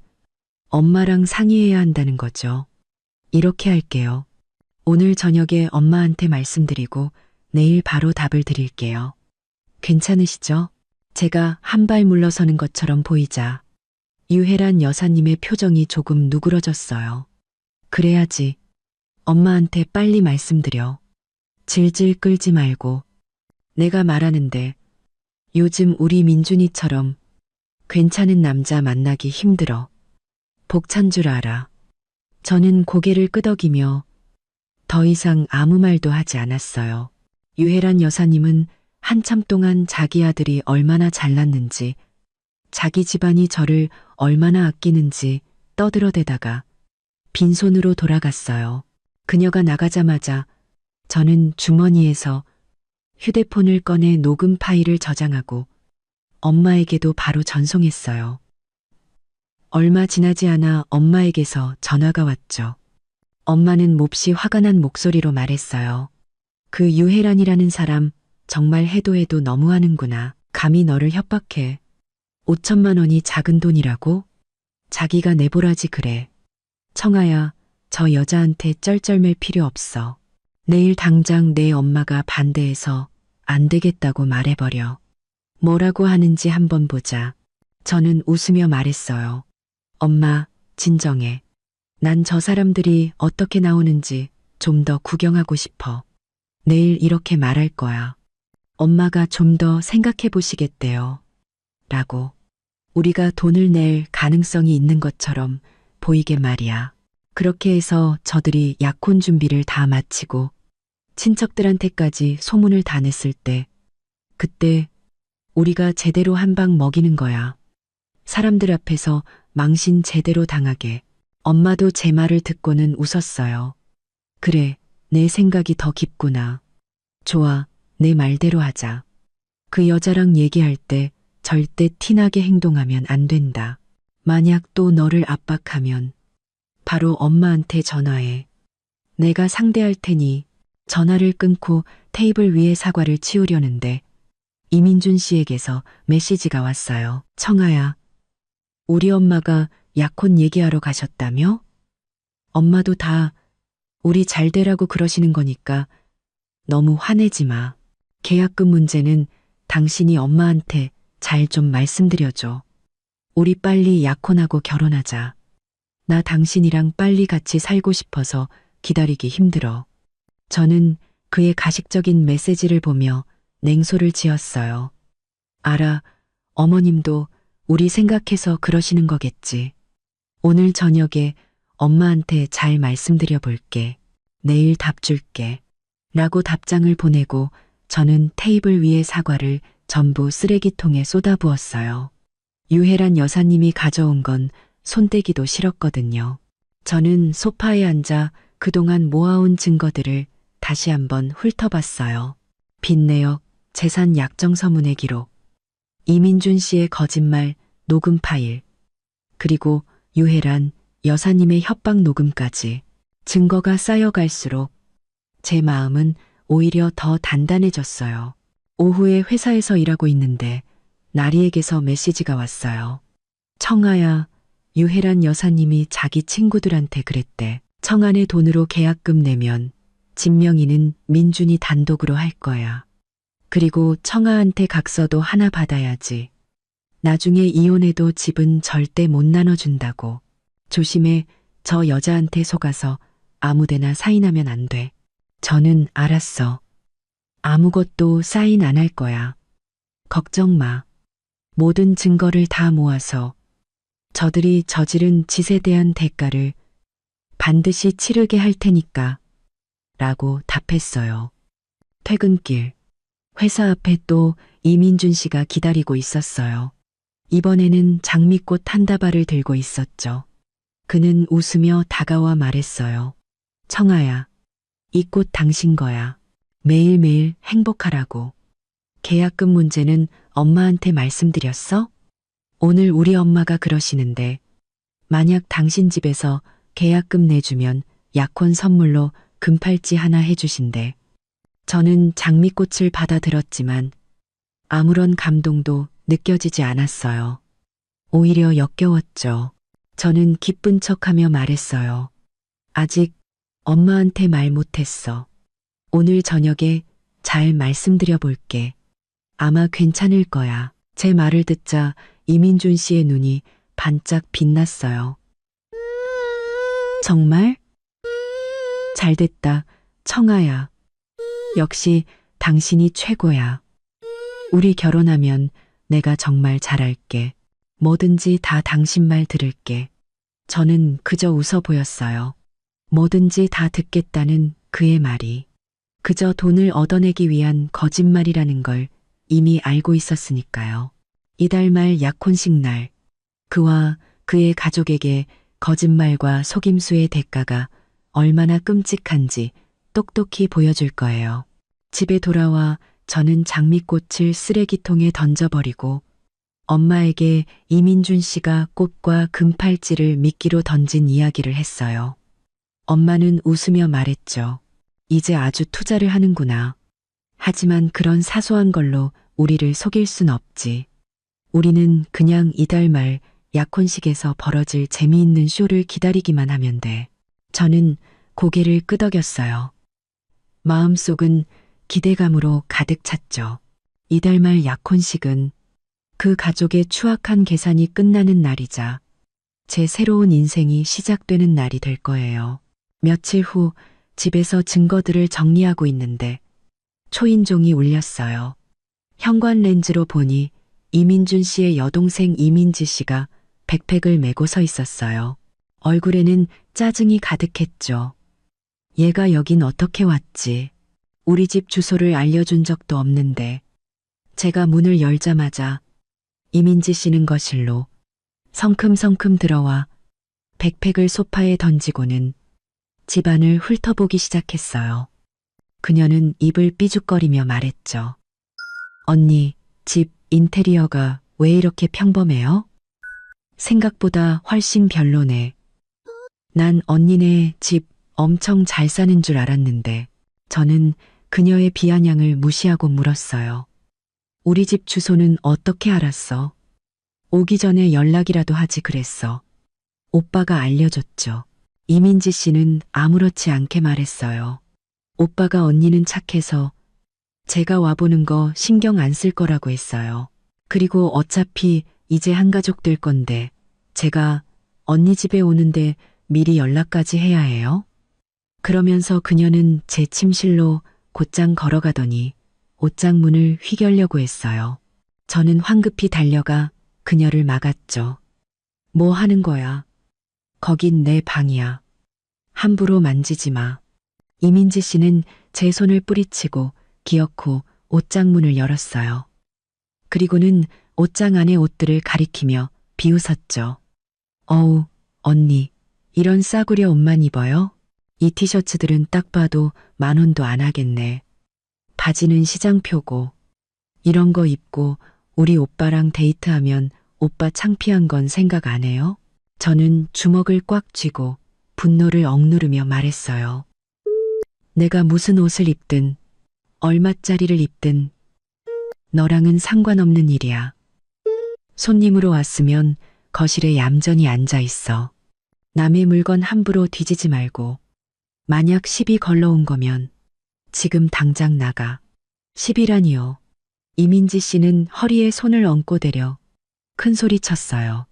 엄마랑 상의해야 한다는 거죠. 이렇게 할게요. 오늘 저녁에 엄마한테 말씀드리고 내일 바로 답을 드릴게요. 괜찮으시죠? 제가 한 발 물러서는 것처럼 보이자 유혜란 여사님의 표정이 조금 누그러졌어요. 그래야지. 엄마한테 빨리 말씀드려. 질질 끌지 말고. 내가 말하는데 요즘 우리 민준이처럼 괜찮은 남자 만나기 힘들어. 복찬 줄 알아. 저는 고개를 끄덕이며 더 이상 아무 말도 하지 않았어요. 유혜란 여사님은 한참 동안 자기 아들이 얼마나 잘났는지, 자기 집안이 저를 얼마나 아끼는지 떠들어대다가 빈손으로 돌아갔어요. 그녀가 나가자마자 저는 주머니에서 휴대폰을 꺼내 녹음 파일을 저장하고 엄마에게도 바로 전송했어요. 얼마 지나지 않아 엄마에게서 전화가 왔죠. 엄마는 몹시 화가 난 목소리로 말했어요. 그 유혜란이라는 사람 정말 해도 해도 너무하는구나. 감히 너를 협박해. 5천만 원이 작은 돈이라고? 자기가 내보라지 그래. 청아야, 저 여자한테 쩔쩔맬 필요 없어. 내일 당장 내 엄마가 반대해서 안 되겠다고 말해버려. 뭐라고 하는지 한번 보자. 저는 웃으며 말했어요. 엄마, 진정해. 난 저 사람들이 어떻게 나오는지 좀 더 구경하고 싶어. 내일 이렇게 말할 거야. 엄마가 좀 더 생각해 보시겠대요. 라고. 우리가 돈을 낼 가능성이 있는 것처럼 보이게 말이야. 그렇게 해서 저들이 약혼 준비를 다 마치고 친척들한테까지 소문을 다 냈을 때, 그때 우리가 제대로 한 방 먹이는 거야. 사람들 앞에서 망신 제대로 당하게. 엄마도 제 말을 듣고는 웃었어요. 그래, 내 생각이 더 깊구나. 좋아, 내 말대로 하자. 그 여자랑 얘기할 때 절대 티나게 행동하면 안 된다. 만약 또 너를 압박하면 바로 엄마한테 전화해. 내가 상대할 테니. 전화를 끊고 테이블 위에 사과를 치우려는데 이민준 씨에게서 메시지가 왔어요. 청아야, 우리 엄마가 약혼 얘기하러 가셨다며? 엄마도 다 우리 잘 되라고 그러시는 거니까 너무 화내지 마. 계약금 문제는 당신이 엄마한테 잘 좀 말씀드려줘. 우리 빨리 약혼하고 결혼하자. 나 당신이랑 빨리 같이 살고 싶어서 기다리기 힘들어. 저는 그의 가식적인 메시지를 보며 냉소를 지었어요. 알아, 어머님도 우리 생각해서 그러시는 거겠지. 오늘 저녁에 엄마한테 잘 말씀드려 볼게. 내일 답 줄게. 라고 답장을 보내고 저는 테이블 위의 사과를 전부 쓰레기통에 쏟아부었어요. 유혜란 여사님이 가져온 건 손대기도 싫었거든요. 저는 소파에 앉아 그동안 모아온 증거들을 다시 한번 훑어봤어요. 빚내역, 재산 약정서문의 기록, 이민준 씨의 거짓말 녹음 파일, 그리고 유혜란 여사님의 협박 녹음까지. 증거가 쌓여갈수록 제 마음은 오히려 더 단단해졌어요. 오후에 회사에서 일하고 있는데 나리에게서 메시지가 왔어요. 청아야, 유혜란 여사님이 자기 친구들한테 그랬대. 청아네 돈으로 계약금 내면 진명이는 민준이 단독으로 할 거야. 그리고 청아한테 각서도 하나 받아야지. 나중에 이혼해도 집은 절대 못 나눠준다고. 조심해, 저 여자한테 속아서 아무데나 사인하면 안 돼. 저는 알았어. 아무것도 사인 안 할 거야. 걱정 마. 모든 증거를 다 모아서 저들이 저지른 짓에 대한 대가를 반드시 치르게 할 테니까 라고 답했어요. 퇴근길, 회사 앞에 또 이민준 씨가 기다리고 있었어요. 이번에는 장미꽃 한 다발을 들고 있었죠. 그는 웃으며 다가와 말했어요. 청아야, 이 꽃 당신 거야. 매일매일 행복하라고. 계약금 문제는 엄마한테 말씀드렸어? 오늘 우리 엄마가 그러시는데 만약 당신 집에서 계약금 내주면 약혼 선물로 금팔찌 하나 해주신대. 저는 장미꽃을 받아들었지만 아무런 감동도 느껴지지 않았어요. 오히려 역겨웠죠. 저는 기쁜 척하며 말했어요. 아직 엄마한테 말 못했어. 오늘 저녁에 잘 말씀드려 볼게. 아마 괜찮을 거야. 제 말을 듣자 이민준 씨의 눈이 반짝 빛났어요. 정말? 잘됐다, 청아야. 역시 당신이 최고야. 우리 결혼하면 내가 정말 잘할게. 뭐든지 다 당신 말 들을게. 저는 그저 웃어 보였어요. 뭐든지 다 듣겠다는 그의 말이 그저 돈을 얻어내기 위한 거짓말이라는 걸 이미 알고 있었으니까요. 이달 말 약혼식 날, 그와 그의 가족에게 거짓말과 속임수의 대가가 얼마나 끔찍한지 똑똑히 보여줄 거예요. 집에 돌아와 저는 장미꽃을 쓰레기통에 던져버리고 엄마에게 이민준 씨가 꽃과 금팔찌를 미끼로 던진 이야기를 했어요. 엄마는 웃으며 말했죠. 이제 아주 투자를 하는구나. 하지만 그런 사소한 걸로 우리를 속일 순 없지. 우리는 그냥 이달 말 약혼식에서 벌어질 재미있는 쇼를 기다리기만 하면 돼. 저는 고개를 끄덕였어요. 마음속은 기대감으로 가득 찼죠. 이달 말 약혼식은 그 가족의 추악한 계산이 끝나는 날이자 제 새로운 인생이 시작되는 날이 될 거예요. 며칠 후 집에서 증거들을 정리하고 있는데 초인종이 울렸어요. 현관 렌즈로 보니 이민준 씨의 여동생 이민지 씨가 백팩을 메고 서 있었어요. 얼굴에는 짜증이 가득했죠. 얘가 여긴 어떻게 왔지? 우리 집 주소를 알려준 적도 없는데. 제가 문을 열자마자 이민지 씨는 거실로 성큼성큼 들어와 백팩을 소파에 던지고는 집안을 훑어보기 시작했어요. 그녀는 입을 삐죽거리며 말했죠. 언니, 집 인테리어가 왜 이렇게 평범해요? 생각보다 훨씬 별로네. 난 언니네 집 엄청 잘 사는 줄 알았는데. 저는 그녀의 비아냥을 무시하고 물었어요. 우리 집 주소는 어떻게 알았어? 오기 전에 연락이라도 하지 그랬어. 오빠가 알려줬죠. 이민지 씨는 아무렇지 않게 말했어요. 오빠가 언니는 착해서 제가 와보는 거 신경 안 쓸 거라고 했어요. 그리고 어차피 이제 한가족 될 건데 제가 언니 집에 오는데 미리 연락까지 해야 해요? 그러면서 그녀는 제 침실로 곧장 걸어가더니 옷장 문을 휘결려고 했어요. 저는 황급히 달려가 그녀를 막았죠. 뭐 하는 거야? 거긴 내 방이야. 함부로 만지지 마. 이민지 씨는 제 손을 뿌리치고 기어코 옷장 문을 열었어요. 그리고는 옷장 안의 옷들을 가리키며 비웃었죠. 어우, 언니, 이런 싸구려 옷만 입어요? 이 티셔츠들은 딱 봐도 10,000원도 안 하겠네. 바지는 시장표고. 이런 거 입고 우리 오빠랑 데이트하면 오빠 창피한 건 생각 안 해요? 저는 주먹을 꽉 쥐고 분노를 억누르며 말했어요. 내가 무슨 옷을 입든 얼마짜리를 입든 너랑은 상관없는 일이야. 손님으로 왔으면 거실에 얌전히 앉아 있어. 남의 물건 함부로 뒤지지 말고 만약 시비 걸러온 거면 지금 당장 나가. 시비라니요. 이민지 씨는 허리에 손을 얹고 대려 큰 소리 쳤어요.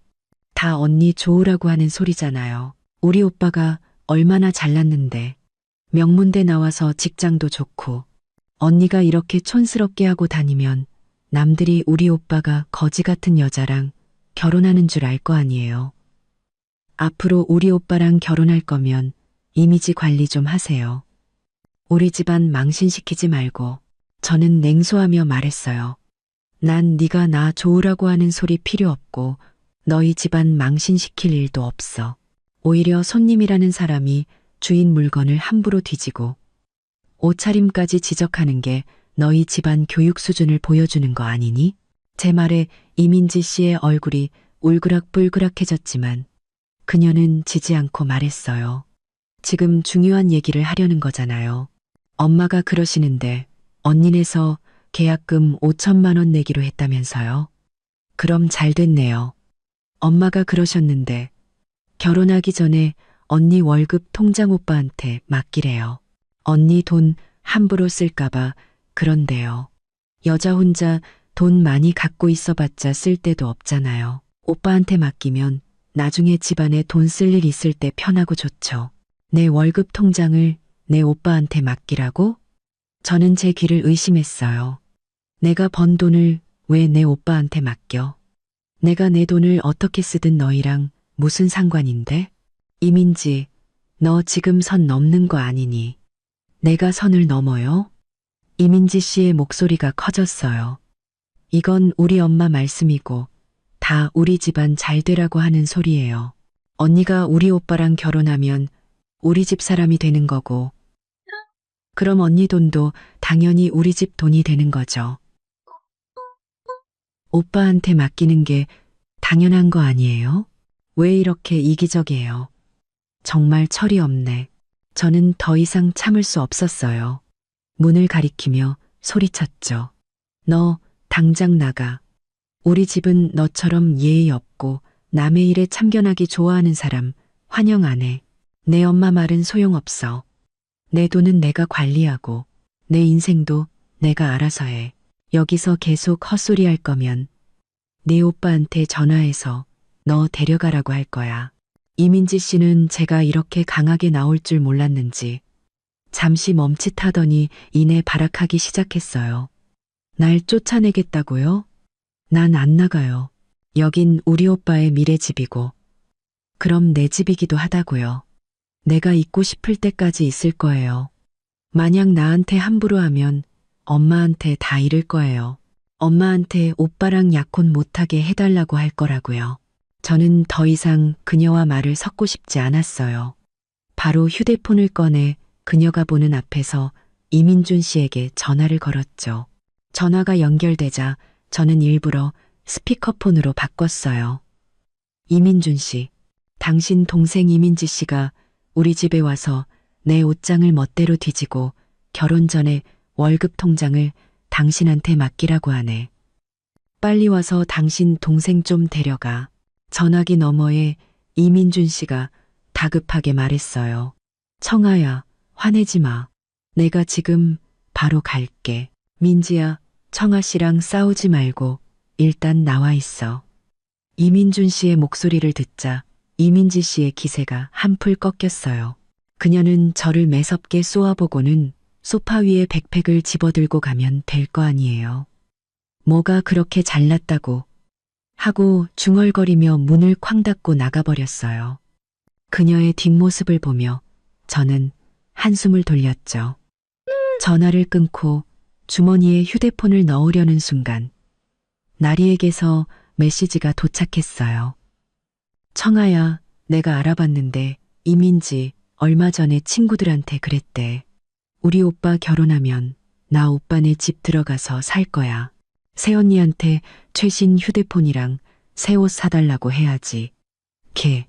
다 언니 좋으라고 하는 소리잖아요. 우리 오빠가 얼마나 잘났는데. 명문대 나와서 직장도 좋고. 언니가 이렇게 촌스럽게 하고 다니면 남들이 우리 오빠가 거지 같은 여자랑 결혼하는 줄 알 거 아니에요. 앞으로 우리 오빠랑 결혼할 거면 이미지 관리 좀 하세요. 우리 집안 망신시키지 말고. 저는 냉소하며 말했어요. 난 네가 나 좋으라고 하는 소리 필요 없고 너희 집안 망신시킬 일도 없어. 오히려 손님이라는 사람이 주인 물건을 함부로 뒤지고 옷차림까지 지적하는 게 너희 집안 교육 수준을 보여주는 거 아니니? 제 말에 이민지 씨의 얼굴이 울그락불그락해졌지만 그녀는 지지 않고 말했어요. 지금 중요한 얘기를 하려는 거잖아요. 엄마가 그러시는데 언니네서 계약금 5천만 원 내기로 했다면서요. 그럼 잘 됐네요. 엄마가 그러셨는데 결혼하기 전에 언니 월급 통장 오빠한테 맡기래요. 언니 돈 함부로 쓸까봐 그런데요. 여자 혼자 돈 많이 갖고 있어봤자 쓸 데도 없잖아요. 오빠한테 맡기면 나중에 집안에 돈 쓸 일 있을 때 편하고 좋죠. 내 월급 통장을 내 오빠한테 맡기라고? 저는 제 귀를 의심했어요. 내가 번 돈을 왜 내 오빠한테 맡겨? 내가 내 돈을 어떻게 쓰든 너희랑 무슨 상관인데? 이민지, 너 지금 선 넘는 거 아니니? 내가 선을 넘어요? 이민지 씨의 목소리가 커졌어요. 이건 우리 엄마 말씀이고 다 우리 집안 잘 되라고 하는 소리예요. 언니가 우리 오빠랑 결혼하면 우리 집 사람이 되는 거고 그럼 언니 돈도 당연히 우리 집 돈이 되는 거죠. 오빠한테 맡기는 게 당연한 거 아니에요? 왜 이렇게 이기적이에요? 정말 철이 없네. 저는 더 이상 참을 수 없었어요. 문을 가리키며 소리쳤죠. 너 당장 나가. 우리 집은 너처럼 예의 없고 남의 일에 참견하기 좋아하는 사람 환영 안 해. 내 엄마 말은 소용없어. 내 돈은 내가 관리하고 내 인생도 내가 알아서 해. 여기서 계속 헛소리 할 거면 네 오빠한테 전화해서 너 데려가라고 할 거야. 이민지 씨는 제가 이렇게 강하게 나올 줄 몰랐는지 잠시 멈칫하더니 이내 발악하기 시작했어요. 날 쫓아내겠다고요? 난 안 나가요. 여긴 우리 오빠의 미래집이고 그럼 내 집이기도 하다고요. 내가 있고 싶을 때까지 있을 거예요. 만약 나한테 함부로 하면 엄마한테 다 잃을 거예요. 엄마한테 오빠랑 약혼 못하게 해달라고 할 거라고요. 저는 더 이상 그녀와 말을 섞고 싶지 않았어요. 바로 휴대폰을 꺼내 그녀가 보는 앞에서 이민준 씨에게 전화를 걸었죠. 전화가 연결되자 저는 일부러 스피커폰으로 바꿨어요. 이민준 씨, 당신 동생 이민지 씨가 우리 집에 와서 내 옷장을 멋대로 뒤지고 결혼 전에 월급 통장을 당신한테 맡기라고 하네. 빨리 와서 당신 동생 좀 데려가. 전화기 너머에 이민준 씨가 다급하게 말했어요. 청아야, 화내지 마. 내가 지금 바로 갈게. 민지야, 청아 씨랑 싸우지 말고 일단 나와 있어. 이민준 씨의 목소리를 듣자 이민지 씨의 기세가 한풀 꺾였어요. 그녀는 저를 매섭게 쏘아보고는 소파 위에 백팩을 집어들고 가면 될 거 아니에요. 뭐가 그렇게 잘났다고 하고 중얼거리며 문을 쾅 닫고 나가버렸어요. 그녀의 뒷모습을 보며 저는 한숨을 돌렸죠. 전화를 끊고 주머니에 휴대폰을 넣으려는 순간 나리에게서 메시지가 도착했어요. 청아야, 내가 알아봤는데 이민지 얼마 전에 친구들한테 그랬대. 우리 오빠 결혼하면 나 오빠네 집 들어가서 살 거야. 새언니한테 최신 휴대폰이랑 새 옷 사달라고 해야지. 걔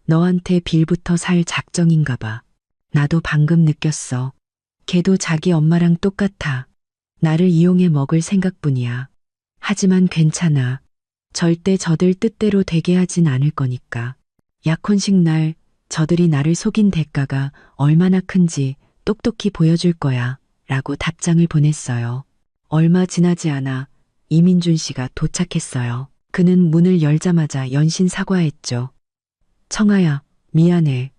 너한테 빌부터 살 작정인가 봐. 나도 방금 느꼈어. 걔도 자기 엄마랑 똑같아. 나를 이용해 먹을 생각뿐이야. 하지만 괜찮아. 절대 저들 뜻대로 되게 하진 않을 거니까. 약혼식 날 저들이 나를 속인 대가가 얼마나 큰지 똑똑히 보여줄 거야. 라고 답장을 보냈어요. 얼마 지나지 않아 이민준 씨가 도착했어요. 그는 문을 열자마자 연신 사과했죠. 청아야, 미안해.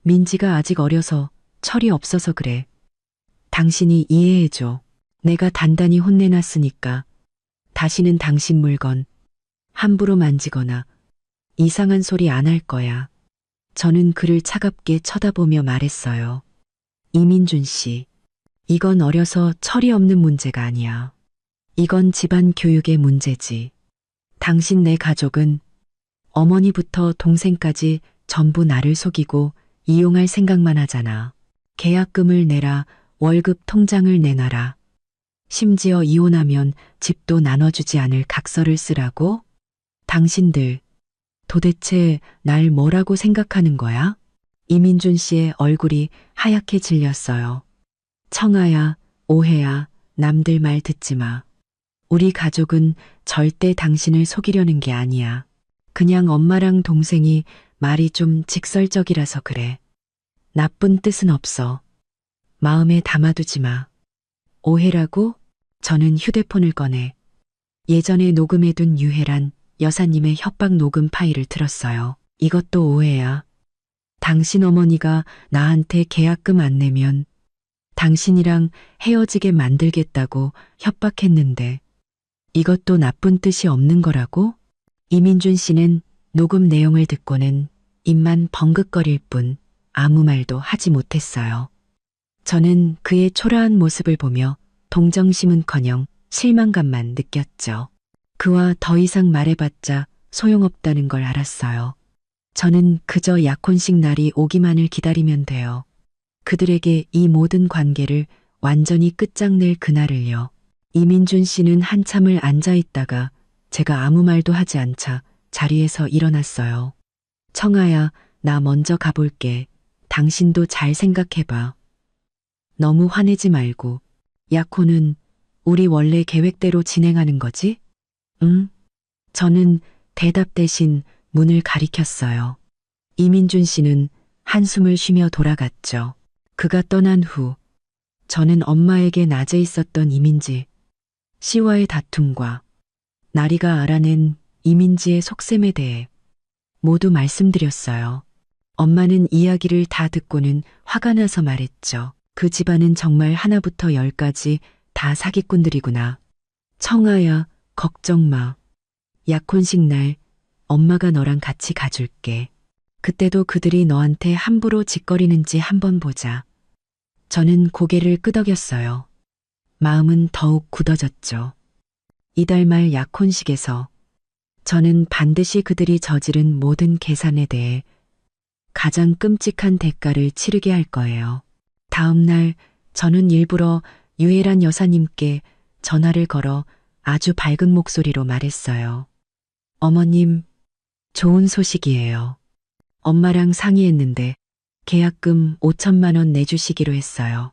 민지가 아직 어려서 철이 없어서 그래. 당신이 이해해줘. 내가 단단히 혼내놨으니까 다시는 당신 물건 함부로 만지거나 이상한 소리 안 할 거야. 저는 그를 차갑게 쳐다보며 말했어요. 이민준 씨, 이건 어려서 철이 없는 문제가 아니야. 이건 집안 교육의 문제지. 당신 내 가족은 어머니부터 동생까지 전부 나를 속이고 이용할 생각만 하잖아. 계약금을 내라, 월급 통장을 내놔라. 심지어 이혼하면 집도 나눠주지 않을 각서를 쓰라고? 당신들 도대체 날 뭐라고 생각하는 거야? 이민준 씨의 얼굴이 하얗게 질렸어요. 청아야, 오해야, 남들 말 듣지 마. 우리 가족은 절대 당신을 속이려는 게 아니야. 그냥 엄마랑 동생이 말이 좀 직설적이라서 그래. 나쁜 뜻은 없어. 마음에 담아두지 마. 오해라고? 저는 휴대폰을 꺼내 예전에 녹음해둔 유혜란 여사님의 협박 녹음 파일을 틀었어요. 이것도 오해야. 당신 어머니가 나한테 계약금 안 내면 당신이랑 헤어지게 만들겠다고 협박했는데 이것도 나쁜 뜻이 없는 거라고? 이민준 씨는 녹음 내용을 듣고는 입만 벙긋거릴 뿐 아무 말도 하지 못했어요. 저는 그의 초라한 모습을 보며 동정심은커녕 실망감만 느꼈죠. 그와 더 이상 말해봤자 소용없다는 걸 알았어요. 저는 그저 약혼식 날이 오기만을 기다리면 돼요. 그들에게 이 모든 관계를 완전히 끝장낼 그날을요. 이민준 씨는 한참을 앉아 있다가 제가 아무 말도 하지 않자 자리에서 일어났어요. 청아야, 나 먼저 가볼게. 당신도 잘 생각해봐. 너무 화내지 말고. 약혼은 우리 원래 계획대로 진행하는 거지? 응? 저는 대답 대신 문을 가리켰어요. 이민준 씨는 한숨을 쉬며 돌아갔죠. 그가 떠난 후 저는 엄마에게 낮에 있었던 이민지 씨와의 다툼과 나리가 알아낸 이민지의 속셈에 대해 모두 말씀드렸어요. 엄마는 이야기를 다 듣고는 화가 나서 말했죠. 그 집안은 정말 하나부터 열까지 다 사기꾼들이구나. 청아야, 걱정 마. 약혼식 날 엄마가 너랑 같이 가줄게. 그때도 그들이 너한테 함부로 짓거리는지 한번 보자. 저는 고개를 끄덕였어요. 마음은 더욱 굳어졌죠. 이달 말 약혼식에서 저는 반드시 그들이 저지른 모든 계산에 대해 가장 끔찍한 대가를 치르게 할 거예요. 다음 날 저는 일부러 유혜란 여사님께 전화를 걸어 아주 밝은 목소리로 말했어요. 어머님, 좋은 소식이에요. 엄마랑 상의했는데 계약금 5천만 원 내주시기로 했어요.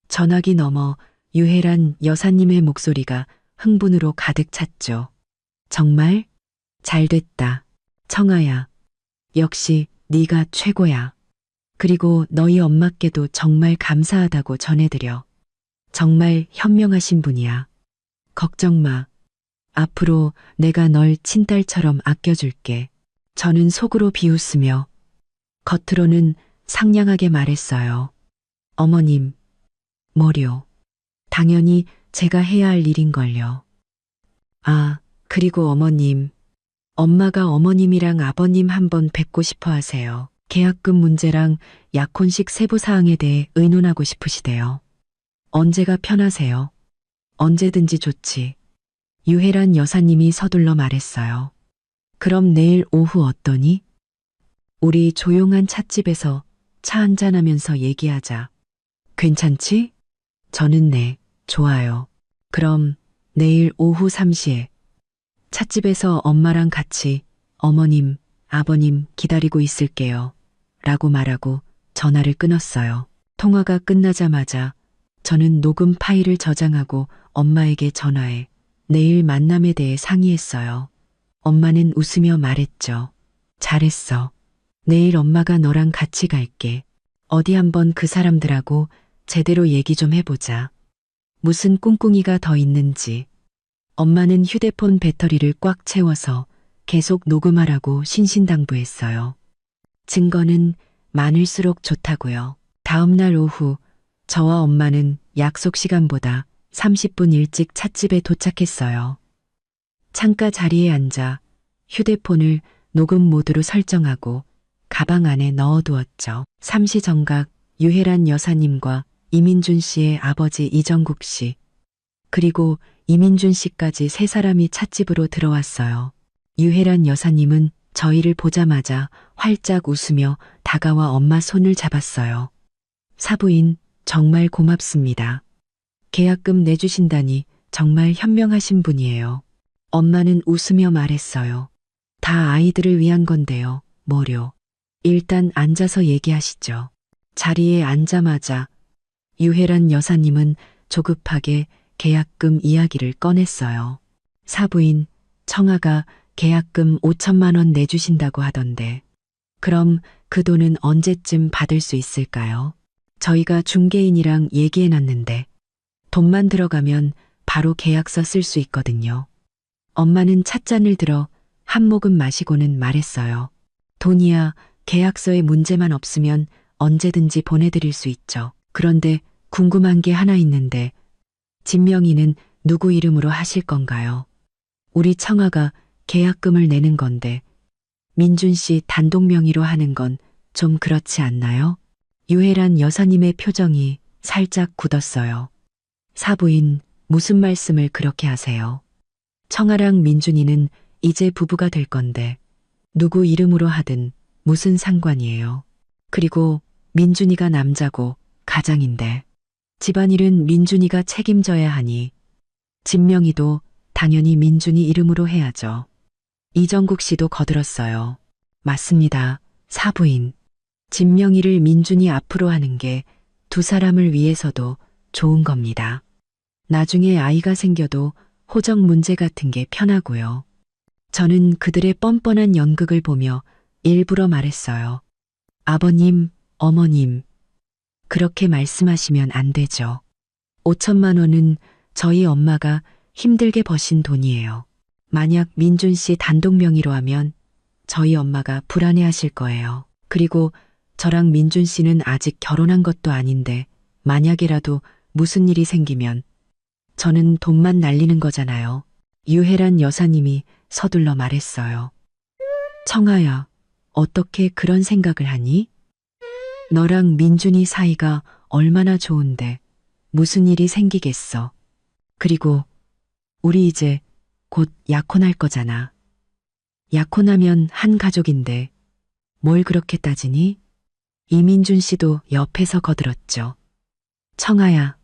전화기 너머 유혜란 여사님의 목소리가 흥분으로 가득 찼죠. 정말? 잘됐다. 청아야. 역시 네가 최고야. 그리고 너희 엄마께도 정말 감사하다고 전해드려. 정말 현명하신 분이야. 걱정 마. 앞으로 내가 널 친딸처럼 아껴줄게. 저는 속으로 비웃으며 겉으로는 상냥하게 말했어요. 어머님, 뭐려. 당연히 제가 해야 할 일인걸요. 아, 그리고 어머님. 엄마가 어머님이랑 아버님 한번 뵙고 싶어 하세요. 계약금 문제랑 약혼식 세부 사항에 대해 의논하고 싶으시대요. 언제가 편하세요? 언제든지 좋지. 유혜란 여사님이 서둘러 말했어요. 그럼 내일 오후 어떠니? 우리 조용한 찻집에서 차 한잔하면서 얘기하자. 괜찮지? 저는 네, 좋아요. 그럼 내일 오후 3시에 찻집에서 엄마랑 같이 어머님, 아버님 기다리고 있을게요. 라고 말하고 전화를 끊었어요. 통화가 끝나자마자 저는 녹음 파일을 저장하고 엄마에게 전화해 내일 만남에 대해 상의했어요. 엄마는 웃으며 말했죠. 잘했어. 내일 엄마가 너랑 같이 갈게. 어디 한번 그 사람들하고 제대로 얘기 좀 해보자. 무슨 꿍꿍이가 더 있는지. 엄마는 휴대폰 배터리를 꽉 채워서 계속 녹음하라고 신신당부했어요. 증거는 많을수록 좋다고요. 다음 날 오후 저와 엄마는 약속 시간보다 30분 일찍 찻집에 도착했어요. 창가 자리에 앉아 휴대폰을 녹음 모드로 설정하고 가방 안에 넣어두었죠. 삼시정각 유혜란 여사님과 이민준 씨의 아버지 이정국 씨, 그리고 이민준 씨까지 세 사람이 찻집으로 들어왔어요. 유혜란 여사님은 저희를 보자마자 활짝 웃으며 다가와 엄마 손을 잡았어요. 사부인, 정말 고맙습니다. 계약금 내주신다니 정말 현명하신 분이에요. 엄마는 웃으며 말했어요. 다 아이들을 위한 건데요, 뭐려. 일단 앉아서 얘기하시죠. 자리에 앉자마자 유혜란 여사님은 조급하게 계약금 이야기를 꺼냈어요. 사부인, 청아가 계약금 5천만 원 내주신다고 하던데, 그럼 그 돈은 언제쯤 받을 수 있을까요? 저희가 중개인이랑 얘기해놨는데 돈만 들어가면 바로 계약서 쓸 수 있거든요. 엄마는 찻잔을 들어 한 모금 마시고는 말했어요. 돈이야 계약서에 문제만 없으면 언제든지 보내드릴 수 있죠. 그런데 궁금한 게 하나 있는데 집 명의는 누구 이름으로 하실 건가요? 우리 청아가 계약금을 내는 건데 민준 씨 단독 명의로 하는 건 좀 그렇지 않나요? 유혜란 여사님의 표정이 살짝 굳었어요. 사부인, 무슨 말씀을 그렇게 하세요? 청아랑 민준이는 이제 부부가 될 건데 누구 이름으로 하든 무슨 상관이에요. 그리고 민준이가 남자고 가장인데 집안일은 민준이가 책임져야 하니 집 명의도 당연히 민준이 이름으로 해야죠. 이정국 씨도 거들었어요. 맞습니다. 사부인. 집 명의를 민준이 앞으로 하는 게 두 사람을 위해서도 좋은 겁니다. 나중에 아이가 생겨도 호적 문제 같은 게 편하고요. 저는 그들의 뻔뻔한 연극을 보며 일부러 말했어요. 아버님, 어머님, 그렇게 말씀하시면 안 되죠. 5천만 원은 저희 엄마가 힘들게 버신 돈이에요. 만약 민준 씨 단독 명의로 하면 저희 엄마가 불안해하실 거예요. 그리고 저랑 민준 씨는 아직 결혼한 것도 아닌데 만약이라도 무슨 일이 생기면 저는 돈만 날리는 거잖아요. 유혜란 여사님이 서둘러 말했어요. 청아야, 어떻게 그런 생각을 하니? 너랑 민준이 사이가 얼마나 좋은데 무슨 일이 생기겠어. 그리고 우리 이제 곧 약혼할 거잖아. 약혼하면 한 가족인데 뭘 그렇게 따지니? 이민준 씨도 옆에서 거들었죠. 청아야,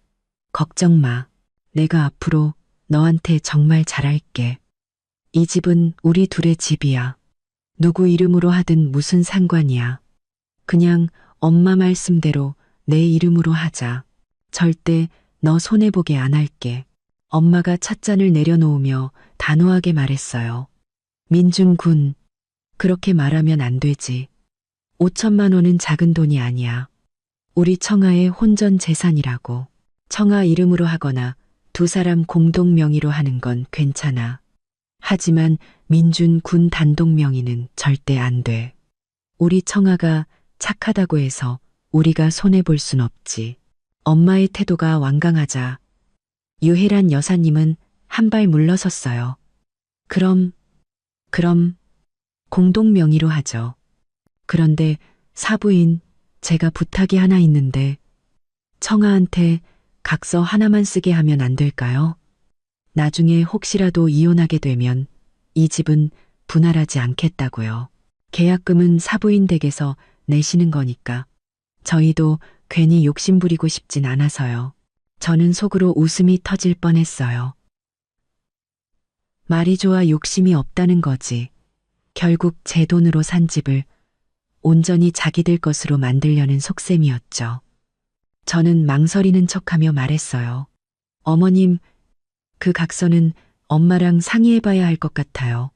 걱정 마. 내가 앞으로 너한테 정말 잘할게. 이 집은 우리 둘의 집이야. 누구 이름으로 하든 무슨 상관이야. 그냥 엄마 말씀대로 내 이름으로 하자. 절대 너 손해보게 안 할게. 엄마가 찻잔을 내려놓으며 단호하게 말했어요. 민준 군, 그렇게 말하면 안 되지. 5천만 원은 작은 돈이 아니야. 우리 청아의 혼전 재산이라고. 청아 이름으로 하거나 두 사람 공동 명의로 하는 건 괜찮아. 하지만 민준 군 단독 명의는 절대 안 돼. 우리 청아가 착하다고 해서 우리가 손해볼 순 없지. 엄마의 태도가 완강하자 유혜란 여사님은 한 발 물러섰어요. 그럼 공동 명의로 하죠. 그런데 사부인, 제가 부탁이 하나 있는데 청아한테 각서 하나만 쓰게 하면 안 될까요? 나중에 혹시라도 이혼하게 되면 이 집은 분할하지 않겠다고요. 계약금은 사부인 댁에서 내시는 거니까 저희도 괜히 욕심부리고 싶진 않아서요. 저는 속으로 웃음이 터질 뻔했어요. 말이 좋아 욕심이 없다는 거지. 결국 제 돈으로 산 집을 온전히 자기들 것으로 만들려는 속셈이었죠. 저는 망설이는 척하며 말했어요. 어머님, 그 각서는 엄마랑 상의해봐야 할 것 같아요.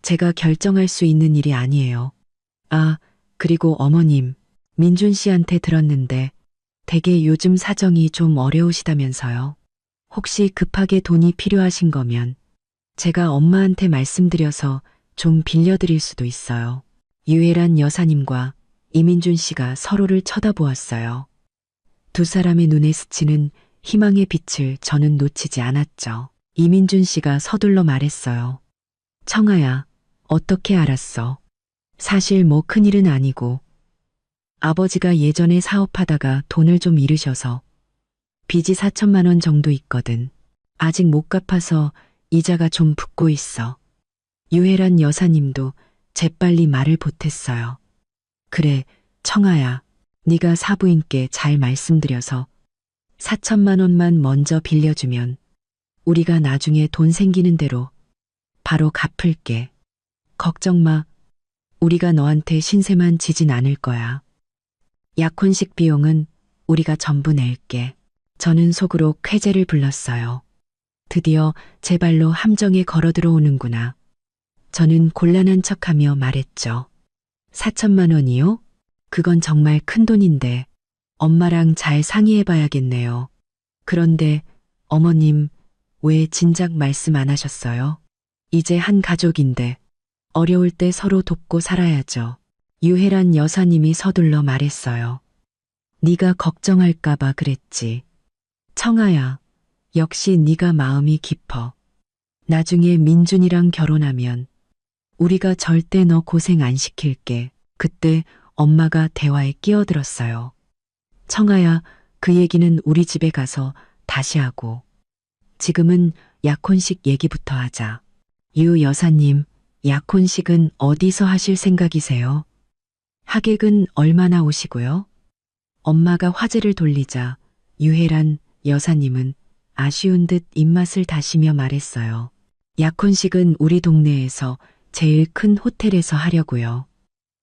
제가 결정할 수 있는 일이 아니에요. 아, 그리고 어머님, 민준 씨한테 들었는데 되게 요즘 사정이 좀 어려우시다면서요. 혹시 급하게 돈이 필요하신 거면 제가 엄마한테 말씀드려서 좀 빌려드릴 수도 있어요. 유혜란 여사님과 이민준 씨가 서로를 쳐다보았어요. 두 사람의 눈에 스치는 희망의 빛을 저는 놓치지 않았죠. 이민준 씨가 서둘러 말했어요. 청아야, 어떻게 알았어? 사실 뭐 큰일은 아니고 아버지가 예전에 사업하다가 돈을 좀 잃으셔서 빚이 4천만 원 정도 있거든. 아직 못 갚아서 이자가 좀 붙고 있어. 유혜란 여사님도 재빨리 말을 보탰어요. 그래, 청아야, 네가 사부인께 잘 말씀드려서 4천만 원만 먼저 빌려주면 우리가 나중에 돈 생기는 대로 바로 갚을게. 걱정 마. 우리가 너한테 신세만 지진 않을 거야. 약혼식 비용은 우리가 전부 낼게. 저는 속으로 쾌재를 불렀어요. 드디어 제 발로 함정에 걸어 들어오는구나. 저는 곤란한 척하며 말했죠. 4천만 원이요? 그건 정말 큰 돈인데 엄마랑 잘 상의해 봐야겠네요. 그런데 어머님, 왜 진작 말씀 안 하셨어요? 이제 한 가족인데 어려울 때 서로 돕고 살아야죠. 유혜란 여사님이 서둘러 말했어요. 네가 걱정할까 봐 그랬지. 청아야, 역시 네가 마음이 깊어. 나중에 민준이랑 결혼하면 우리가 절대 너 고생 안 시킬게. 그때 엄마가 대화에 끼어들었어요. 청아야, 그 얘기는 우리 집에 가서 다시 하고. 지금은 약혼식 얘기부터 하자. 유 여사님, 약혼식은 어디서 하실 생각이세요? 하객은 얼마나 오시고요? 엄마가 화제를 돌리자 유혜란 여사님은 아쉬운 듯 입맛을 다시며 말했어요. 약혼식은 우리 동네에서 제일 큰 호텔에서 하려고요.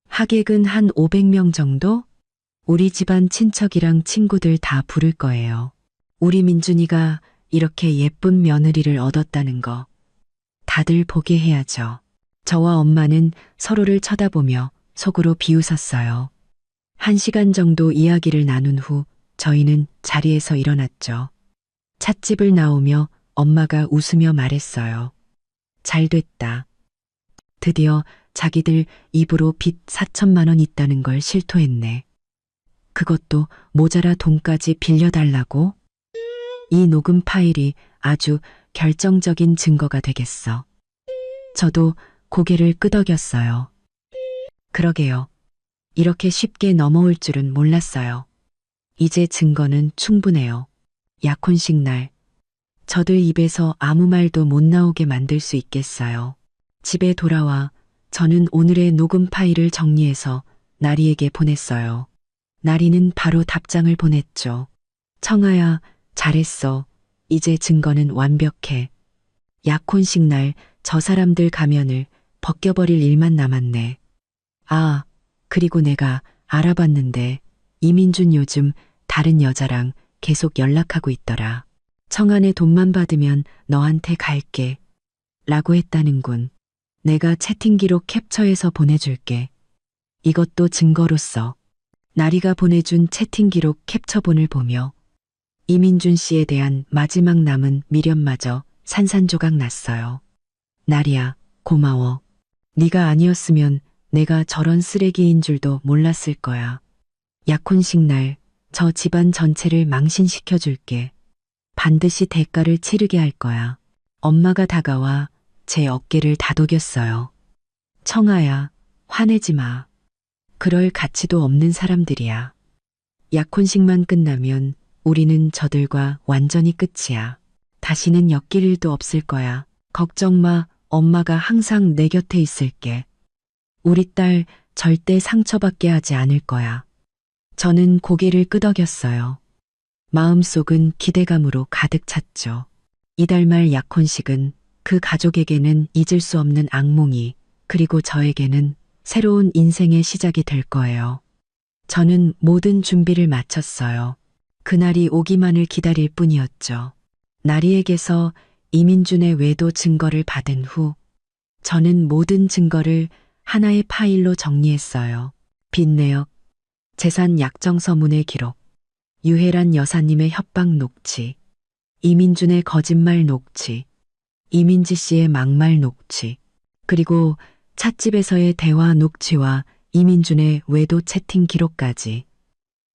하객은 한 500명 정도? 우리 집안 친척이랑 친구들 다 부를 거예요. 우리 민준이가 이렇게 예쁜 며느리를 얻었다는 거 다들 보게 해야죠. 저와 엄마는 서로를 쳐다보며 속으로 비웃었어요. 1시간 정도 이야기를 나눈 후 저희는 자리에서 일어났죠. 찻집을 나오며 엄마가 웃으며 말했어요. 잘 됐다. 드디어 자기들 입으로 빚 4천만 원 있다는 걸 실토했네. 그것도 모자라 돈까지 빌려달라고? 이 녹음 파일이 아주 결정적인 증거가 되겠어. 저도 고개를 끄덕였어요. 그러게요. 이렇게 쉽게 넘어올 줄은 몰랐어요. 이제 증거는 충분해요. 약혼식 날, 저들 입에서 아무 말도 못 나오게 만들 수 있겠어요. 집에 돌아와 저는 오늘의 녹음 파일을 정리해서 나리에게 보냈어요. 나리는 바로 답장을 보냈죠. 청아야, 잘했어. 이제 증거는 완벽해. 약혼식 날 저 사람들 가면을 벗겨버릴 일만 남았네. 아, 그리고 내가 알아봤는데 이민준 요즘 다른 여자랑 계속 연락하고 있더라. 청아네 돈만 받으면 너한테 갈게. 라고 했다는군. 내가 채팅 기록 캡처해서 보내줄게. 이것도 증거로서. 나리가 보내준 채팅 기록 캡처본을 보며 이민준 씨에 대한 마지막 남은 미련마저 산산조각 났어요. 나리야, 고마워. 네가 아니었으면 내가 저런 쓰레기인 줄도 몰랐을 거야. 약혼식 날 저 집안 전체를 망신시켜 줄게. 반드시 대가를 치르게 할 거야. 엄마가 다가와 제 어깨를 다독였어요. 청아야, 화내지 마. 그럴 가치도 없는 사람들이야. 약혼식만 끝나면 우리는 저들과 완전히 끝이야. 다시는 엮일 일도 없을 거야. 걱정 마. 엄마가 항상 내 곁에 있을게. 우리 딸 절대 상처받게 하지 않을 거야. 저는 고개를 끄덕였어요. 마음속은 기대감으로 가득 찼죠. 이달 말 약혼식은 그 가족에게는 잊을 수 없는 악몽이, 그리고 저에게는 새로운 인생의 시작이 될 거예요. 저는 모든 준비를 마쳤어요. 그날이 오기만을 기다릴 뿐이었죠. 나리에게서 이민준의 외도 증거를 받은 후 저는 모든 증거를 하나의 파일로 정리했어요. 빚 내역, 재산 약정 서문의 기록, 유혜란 여사님의 협박 녹취, 이민준의 거짓말 녹취, 이민지 씨의 막말 녹취, 그리고 찻집에서의 대화 녹취와 이민준의 외도 채팅 기록까지.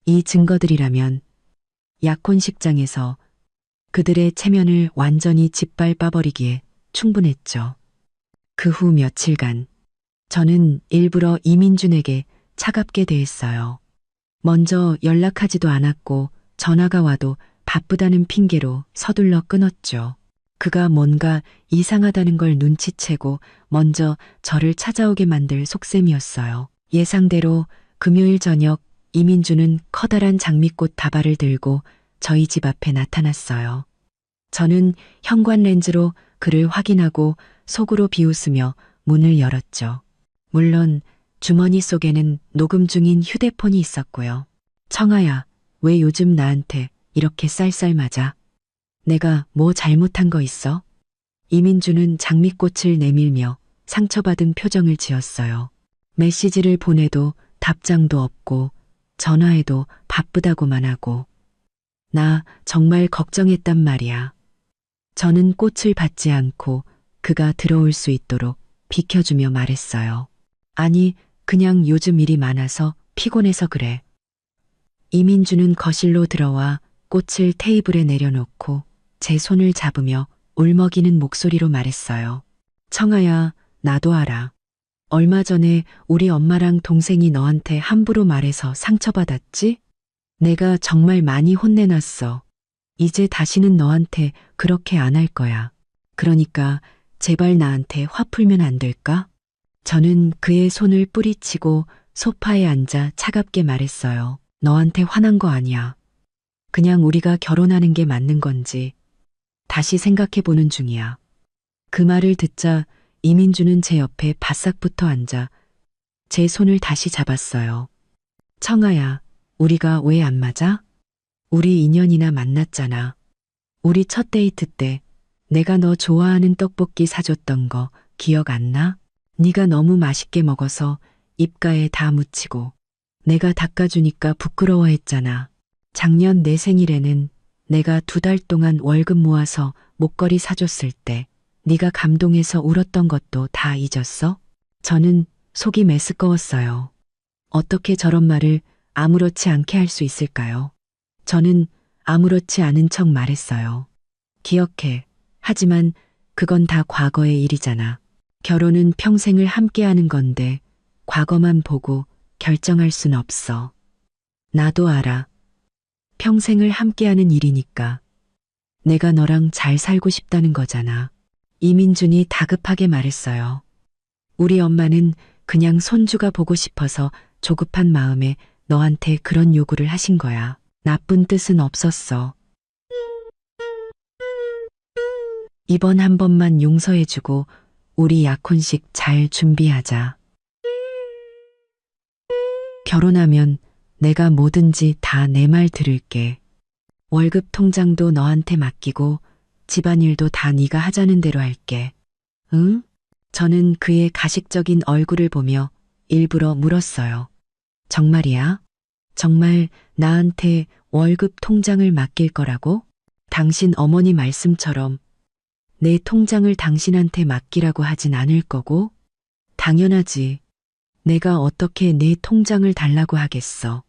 이 증거들이라면 약혼식장에서 그들의 체면을 완전히 짓밟아버리기에 충분했죠. 그 후 며칠간 저는 일부러 이민준에게 차갑게 대했어요. 먼저 연락하지도 않았고 전화가 와도 바쁘다는 핑계로 서둘러 끊었죠. 그가 뭔가 이상하다는 걸 눈치채고 먼저 저를 찾아오게 만들 속셈이었어요. 예상대로 금요일 저녁 이민준은 커다란 장미꽃 다발을 들고 저희 집 앞에 나타났어요. 저는 현관 렌즈로 그를 확인하고 속으로 비웃으며 문을 열었죠. 물론 주머니 속에는 녹음 중인 휴대폰이 있었고요. 청아야, 왜 요즘 나한테 이렇게 쌀쌀맞아? 내가 뭐 잘못한 거 있어? 이민준은 장미꽃을 내밀며 상처받은 표정을 지었어요. 메시지를 보내도 답장도 없고 전화해도 바쁘다고만 하고. 나 정말 걱정했단 말이야. 저는 꽃을 받지 않고 그가 들어올 수 있도록 비켜주며 말했어요. 아니, 그냥 요즘 일이 많아서 피곤해서 그래. 이민주는 거실로 들어와 꽃을 테이블에 내려놓고 제 손을 잡으며 울먹이는 목소리로 말했어요. 청아야, 나도 알아. 얼마 전에 우리 엄마랑 동생이 너한테 함부로 말해서 상처받았지? 내가 정말 많이 혼내놨어. 이제 다시는 너한테 그렇게 안 할 거야. 그러니까 제발 나한테 화 풀면 안 될까? 저는 그의 손을 뿌리치고 소파에 앉아 차갑게 말했어요. 너한테 화난 거 아니야. 그냥 우리가 결혼하는 게 맞는 건지 다시 생각해 보는 중이야. 그 말을 듣자 이민주는 제 옆에 바싹 붙어 앉아 제 손을 다시 잡았어요. 청아야, 우리가 왜 안 맞아? 우리 2년이나 만났잖아. 우리 첫 데이트 때 내가 너 좋아하는 떡볶이 사줬던 거 기억 안 나? 네가 너무 맛있게 먹어서 입가에 다 묻히고 내가 닦아주니까 부끄러워했잖아. 작년 내 생일에는 내가 2달 동안 월급 모아서 목걸이 사줬을 때 네가 감동해서 울었던 것도 다 잊었어? 저는 속이 메스꺼웠어요. 어떻게 저런 말을 아무렇지 않게 할 수 있을까요? 저는 아무렇지 않은 척 말했어요. 기억해. 하지만 그건 다 과거의 일이잖아. 결혼은 평생을 함께하는 건데 과거만 보고 결정할 순 없어. 나도 알아. 평생을 함께하는 일이니까. 내가 너랑 잘 살고 싶다는 거잖아. 이민준이 다급하게 말했어요. 우리 엄마는 그냥 손주가 보고 싶어서 조급한 마음에 너한테 그런 요구를 하신 거야. 나쁜 뜻은 없었어. 이번 한 번만 용서해주고 우리 약혼식 잘 준비하자. 결혼하면 내가 뭐든지 다 내 말 들을게. 월급 통장도 너한테 맡기고 집안일도 다 네가 하자는 대로 할게. 응? 저는 그의 가식적인 얼굴을 보며 일부러 물었어요. 정말이야? 정말 나한테 월급 통장을 맡길 거라고? 당신 어머니 말씀처럼 내 통장을 당신한테 맡기라고 하진 않을 거고? 당연하지. 내가 어떻게 내 통장을 달라고 하겠어.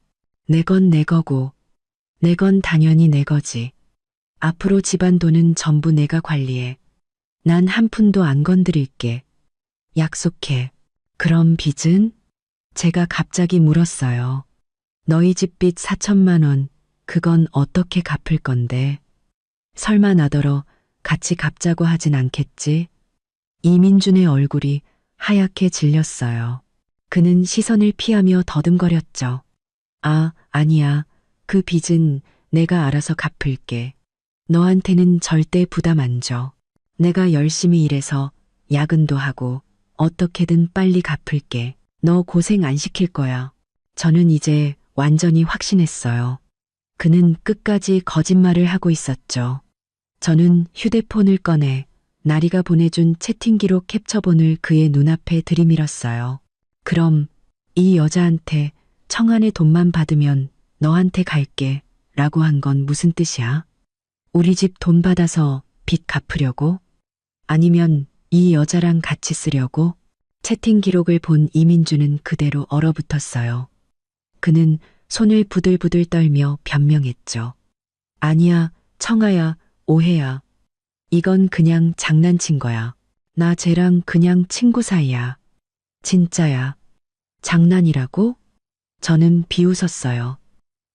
내 건 내 거고, 내 건 당연히 내 거지. 앞으로 집안 돈은 전부 내가 관리해. 난 한 푼도 안 건드릴게. 약속해. 그럼 빚은? 제가 갑자기 물었어요. 너희 집 빚 4천만 원, 그건 어떻게 갚을 건데? 설마 나더러 같이 갚자고 하진 않겠지? 이민준의 얼굴이 하얗게 질렸어요. 그는 시선을 피하며 더듬거렸죠. 아, 아니야. 그 빚은 내가 알아서 갚을게. 너한테는 절대 부담 안 줘. 내가 열심히 일해서 야근도 하고 어떻게든 빨리 갚을게. 너 고생 안 시킬 거야. 저는 이제 완전히 확신했어요. 그는 끝까지 거짓말을 하고 있었죠. 저는 휴대폰을 꺼내 나리가 보내준 채팅 기록 캡처본을 그의 눈앞에 들이밀었어요. 그럼 이 여자한테 청한의 돈만 받으면 너한테 갈게 라고 한 건 무슨 뜻이야? 우리 집 돈 받아서 빚 갚으려고? 아니면 이 여자랑 같이 쓰려고? 채팅 기록을 본 이민주는 그대로 얼어붙었어요. 그는 손을 부들부들 떨며 변명했죠. 아니야, 청아야, 오해야. 이건 그냥 장난친 거야. 나 쟤랑 그냥 친구 사이야. 진짜야. 장난이라고? 저는 비웃었어요.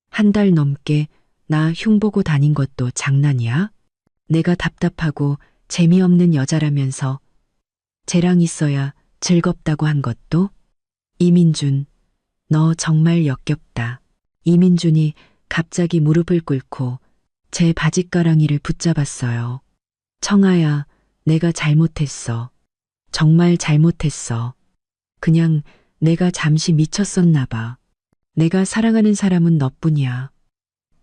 한 달 넘게 나 흉보고 다닌 것도 장난이야? 내가 답답하고 재미없는 여자라면서 쟤랑 있어야 즐겁다고 한 것도? 이민준, 너 정말 역겹다. 이민준이 갑자기 무릎을 꿇고 제 바짓가랑이를 붙잡았어요. 청아야, 내가 잘못했어. 정말 잘못했어. 그냥 내가 잠시 미쳤었나 봐. 내가 사랑하는 사람은 너뿐이야.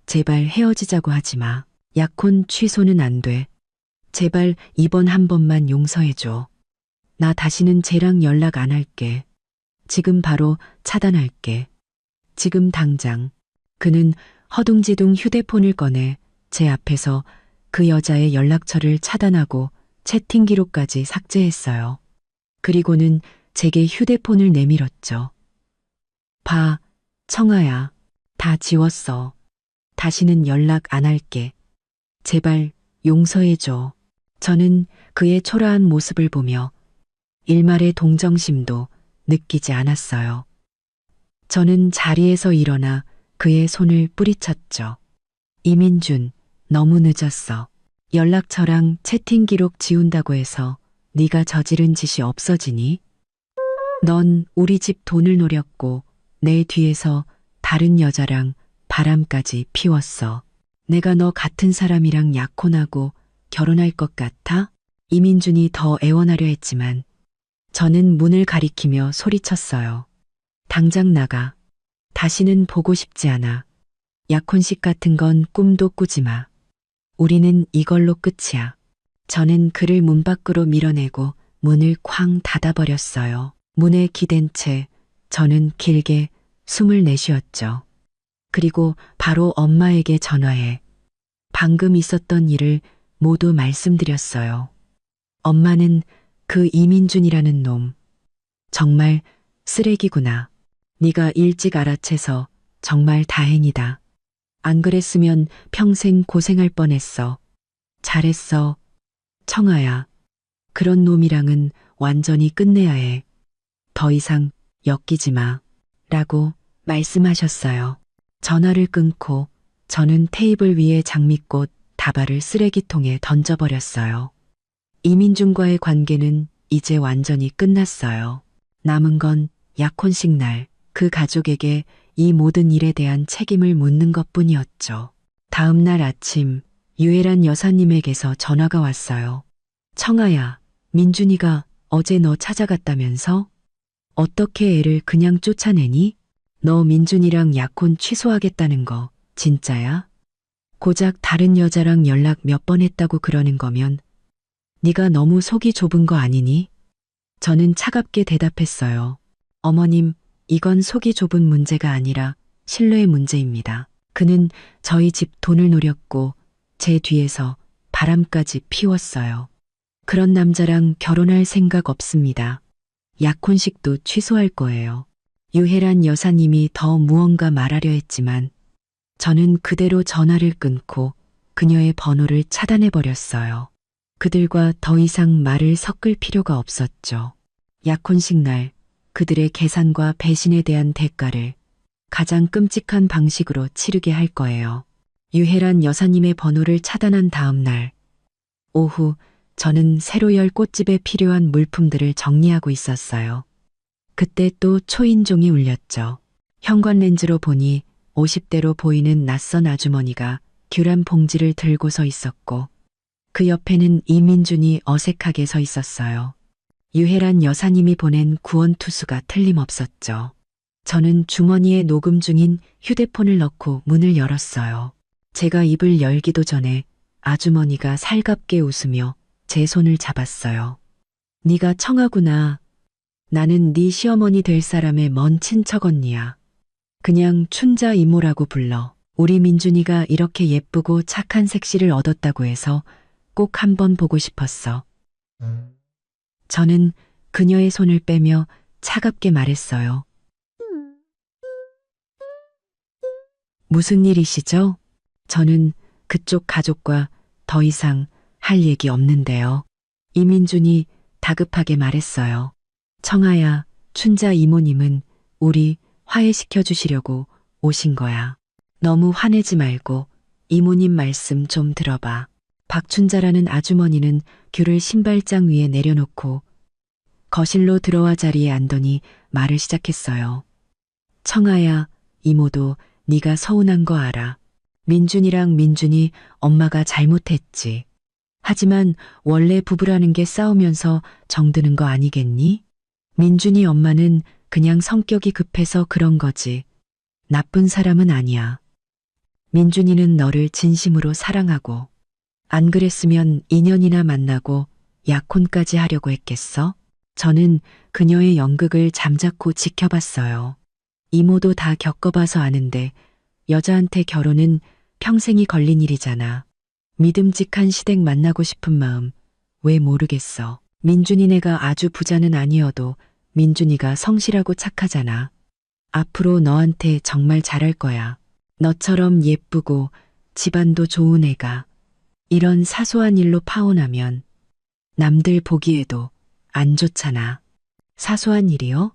제발 헤어지자고 하지 마. 약혼 취소는 안 돼. 제발 이번 한 번만 용서해줘. 나 다시는 쟤랑 연락 안 할게. 지금 바로 차단할게. 지금 당장. 그는 허둥지둥 휴대폰을 꺼내 제 앞에서 그 여자의 연락처를 차단하고 채팅 기록까지 삭제했어요. 그리고는 제게 휴대폰을 내밀었죠. 봐, 청아야. 다 지웠어. 다시는 연락 안 할게. 제발 용서해줘. 저는 그의 초라한 모습을 보며 일말의 동정심도 느끼지 않았어요. 저는 자리에서 일어나 그의 손을 뿌리쳤죠. 이민준, 너무 늦었어. 연락처랑 채팅 기록 지운다고 해서 네가 저지른 짓이 없어지니? 넌 우리 집 돈을 노렸고 내 뒤에서 다른 여자랑 바람까지 피웠어. 내가 너 같은 사람이랑 약혼하고 결혼할 것 같아? 이민준이 더 애원하려 했지만 저는 문을 가리키며 소리쳤어요. 당장 나가. 다시는 보고 싶지 않아. 약혼식 같은 건 꿈도 꾸지 마. 우리는 이걸로 끝이야. 저는 그를 문 밖으로 밀어내고 문을 쾅 닫아버렸어요. 문에 기댄 채 저는 길게 숨을 내쉬었죠. 그리고 바로 엄마에게 전화해 방금 있었던 일을 모두 말씀드렸어요. 엄마는 그 이민준이라는 놈 정말 쓰레기구나. 네가 일찍 알아채서 정말 다행이다. 안 그랬으면 평생 고생할 뻔했어. 잘했어. 청아야. 그런 놈이랑은 완전히 끝내야 해. 더 이상 엮이지 마. 라고 말씀하셨어요. 전화를 끊고 저는 테이블 위에 장미꽃 다발을 쓰레기통에 던져버렸어요. 이민준과의 관계는 이제 완전히 끝났어요. 남은 건 약혼식 날 그 가족에게 이 모든 일에 대한 책임을 묻는 것뿐이었죠. 다음 날 아침 유혜란 여사님에게서 전화가 왔어요. 청아야, 민준이가 어제 너 찾아갔다면서? 어떻게 애를 그냥 쫓아내니? 너 민준이랑 약혼 취소하겠다는 거 진짜야? 고작 다른 여자랑 연락 몇 번 했다고 그러는 거면 네가 너무 속이 좁은 거 아니니? 저는 차갑게 대답했어요. 어머님, 이건 속이 좁은 문제가 아니라 신뢰의 문제입니다. 그는 저희 집 돈을 노렸고 제 뒤에서 바람까지 피웠어요. 그런 남자랑 결혼할 생각 없습니다. 약혼식도 취소할 거예요. 유혜란 여사님이 더 무언가 말하려 했지만 저는 그대로 전화를 끊고 그녀의 번호를 차단해버렸어요. 그들과 더 이상 말을 섞을 필요가 없었죠. 약혼식 날 그들의 계산과 배신에 대한 대가를 가장 끔찍한 방식으로 치르게 할 거예요. 유혜란 여사님의 번호를 차단한 다음 날 오후 저는 새로 열 꽃집에 필요한 물품들을 정리하고 있었어요. 그때 또 초인종이 울렸죠. 현관렌즈로 보니 50대로 보이는 낯선 아주머니가 귤한 봉지를 들고 서 있었고 그 옆에는 이민준이 어색하게 서 있었어요. 유혜란 여사님이 보낸 구원투수가 틀림없었죠. 저는 주머니에 녹음 중인 휴대폰을 넣고 문을 열었어요. 제가 입을 열기도 전에 아주머니가 살갑게 웃으며 제 손을 잡았어요. 네가 청하구나. 나는 네 시어머니 될 사람의 먼 친척 언니야. 그냥 춘자 이모라고 불러. 우리 민준이가 이렇게 예쁘고 착한 색시를 얻었다고 해서 꼭 한번 보고 싶었어. 저는 그녀의 손을 빼며 차갑게 말했어요. 무슨 일이시죠? 저는 그쪽 가족과 더 이상 할 얘기 없는데요. 이민준이 다급하게 말했어요. 청아야, 춘자 이모님은 우리 화해시켜 주시려고 오신 거야. 너무 화내지 말고 이모님 말씀 좀 들어봐. 박춘자라는 아주머니는 귤을 신발장 위에 내려놓고 거실로 들어와 자리에 앉더니 말을 시작했어요. 청아야, 이모도 네가 서운한 거 알아. 민준이랑 민준이 엄마가 잘못했지. 하지만 원래 부부라는 게 싸우면서 정드는 거 아니겠니? 민준이 엄마는 그냥 성격이 급해서 그런 거지. 나쁜 사람은 아니야. 민준이는 너를 진심으로 사랑하고 안 그랬으면 인연이나 만나고 약혼까지 하려고 했겠어? 저는 그녀의 연극을 잠자코 지켜봤어요. 이모도 다 겪어봐서 아는데 여자한테 결혼은 평생이 걸린 일이잖아. 믿음직한 시댁 만나고 싶은 마음 왜 모르겠어. 민준이네가 아주 부자는 아니어도 민준이가 성실하고 착하잖아. 앞으로 너한테 정말 잘할 거야. 너처럼 예쁘고 집안도 좋은 애가 이런 사소한 일로 파혼하면 남들 보기에도 안 좋잖아. 사소한 일이요?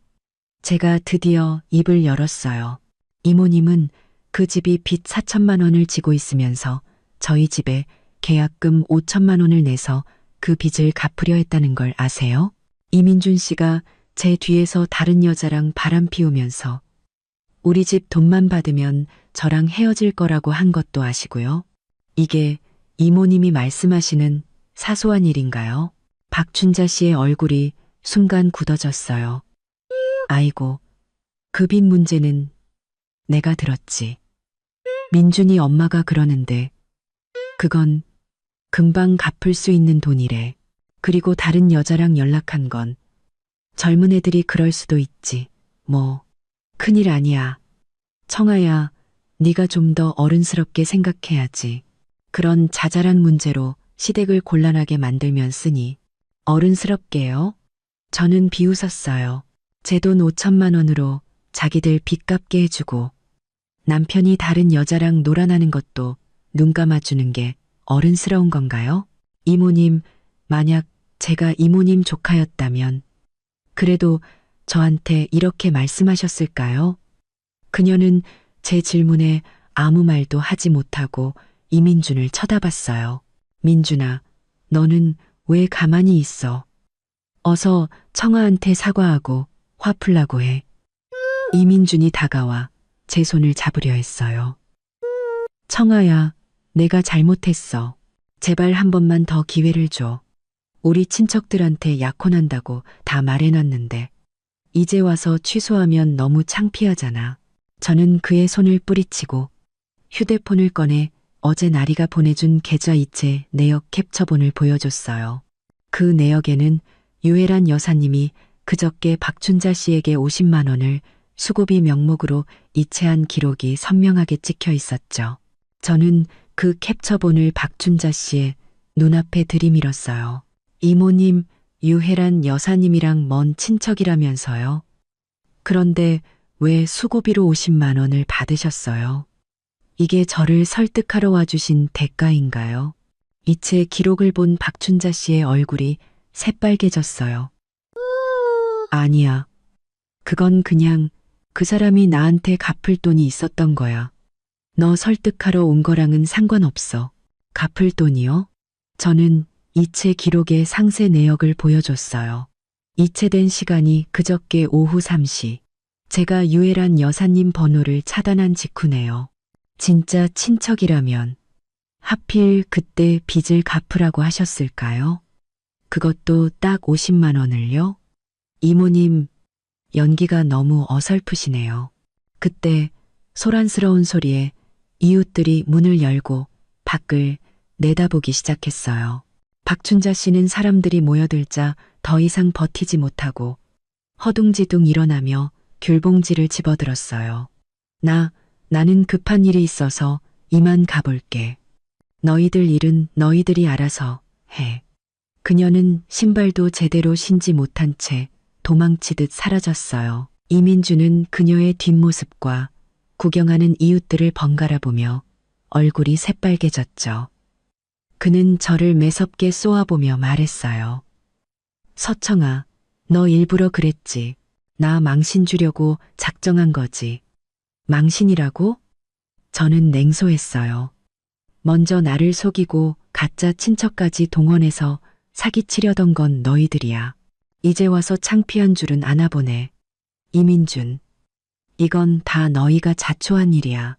제가 드디어 입을 열었어요. 이모님은 그 집이 빚 4천만 원을 지고 있으면서 저희 집에 계약금 5천만 원을 내서 그 빚을 갚으려 했다는 걸 아세요? 이민준 씨가 제 뒤에서 다른 여자랑 바람 피우면서 우리 집 돈만 받으면 저랑 헤어질 거라고 한 것도 아시고요. 이게 이모님이 말씀하시는 사소한 일인가요? 박춘자 씨의 얼굴이 순간 굳어졌어요. 아이고, 그 빚 문제는 내가 들었지. 민준이 엄마가 그러는데 그건 금방 갚을 수 있는 돈이래. 그리고 다른 여자랑 연락한 건 젊은 애들이 그럴 수도 있지. 뭐 큰일 아니야. 청아야, 네가 좀 더 어른스럽게 생각해야지. 그런 자잘한 문제로 시댁을 곤란하게 만들면 쓰니 어른스럽게요? 저는 비웃었어요. 제 돈 5천만 원으로 자기들 빚 갚게 해주고 남편이 다른 여자랑 놀아나는 것도 눈 감아주는 게 어른스러운 건가요? 이모님, 만약 제가 이모님 조카였다면 그래도 저한테 이렇게 말씀하셨을까요? 그녀는 제 질문에 아무 말도 하지 못하고 이민준을 쳐다봤어요. 민준아, 너는 왜 가만히 있어? 어서 청아한테 사과하고 화 풀라고 해. 이민준이 다가와 제 손을 잡으려 했어요. 청아야, 내가 잘못했어. 제발 한 번만 더 기회를 줘. 우리 친척들한테 약혼한다고 다 말해놨는데 이제 와서 취소하면 너무 창피하잖아. 저는 그의 손을 뿌리치고 휴대폰을 꺼내 어제 나리가 보내준 계좌 이체 내역 캡처본을 보여줬어요. 그 내역에는 유혜란 여사님이 그저께 박춘자 씨에게 50만 원을 수고비 명목으로 이체한 기록이 선명하게 찍혀 있었죠. 저는 그 캡처본을 박춘자 씨의 눈앞에 들이밀었어요. 이모님, 유혜란 여사님이랑 먼 친척이라면서요. 그런데 왜 수고비로 50만 원을 받으셨어요? 이게 저를 설득하러 와주신 대가인가요? 이체 기록을 본 박춘자 씨의 얼굴이 새빨개졌어요. 아니야. 그건 그냥 그 사람이 나한테 갚을 돈이 있었던 거야. 너 설득하러 온 거랑은 상관없어. 갚을 돈이요? 저는 이체 기록의 상세 내역을 보여줬어요. 이체된 시간이 그저께 오후 3시. 제가 유혜란 여사님 번호를 차단한 직후네요. 진짜 친척이라면 하필 그때 빚을 갚으라고 하셨을까요? 그것도 딱 50만 원을요? 이모님, 연기가 너무 어설프시네요. 그때 소란스러운 소리에 이웃들이 문을 열고 밖을 내다보기 시작했어요. 박춘자 씨는 사람들이 모여들자 더 이상 버티지 못하고 허둥지둥 일어나며 귤봉지를 집어들었어요. 나는 급한 일이 있어서 이만 가볼게. 너희들 일은 너희들이 알아서 해. 그녀는 신발도 제대로 신지 못한 채 도망치듯 사라졌어요. 이민주는 그녀의 뒷모습과 구경하는 이웃들을 번갈아 보며 얼굴이 새빨개졌죠. 그는 저를 매섭게 쏘아보며 말했어요. 서청아, 너 일부러 그랬지. 나 망신 주려고 작정한 거지. 망신이라고? 저는 냉소했어요. 먼저 나를 속이고 가짜 친척까지 동원해서 사기치려던 건 너희들이야. 이제 와서 창피한 줄은 아나 보네. 이민준, 이건 다 너희가 자초한 일이야.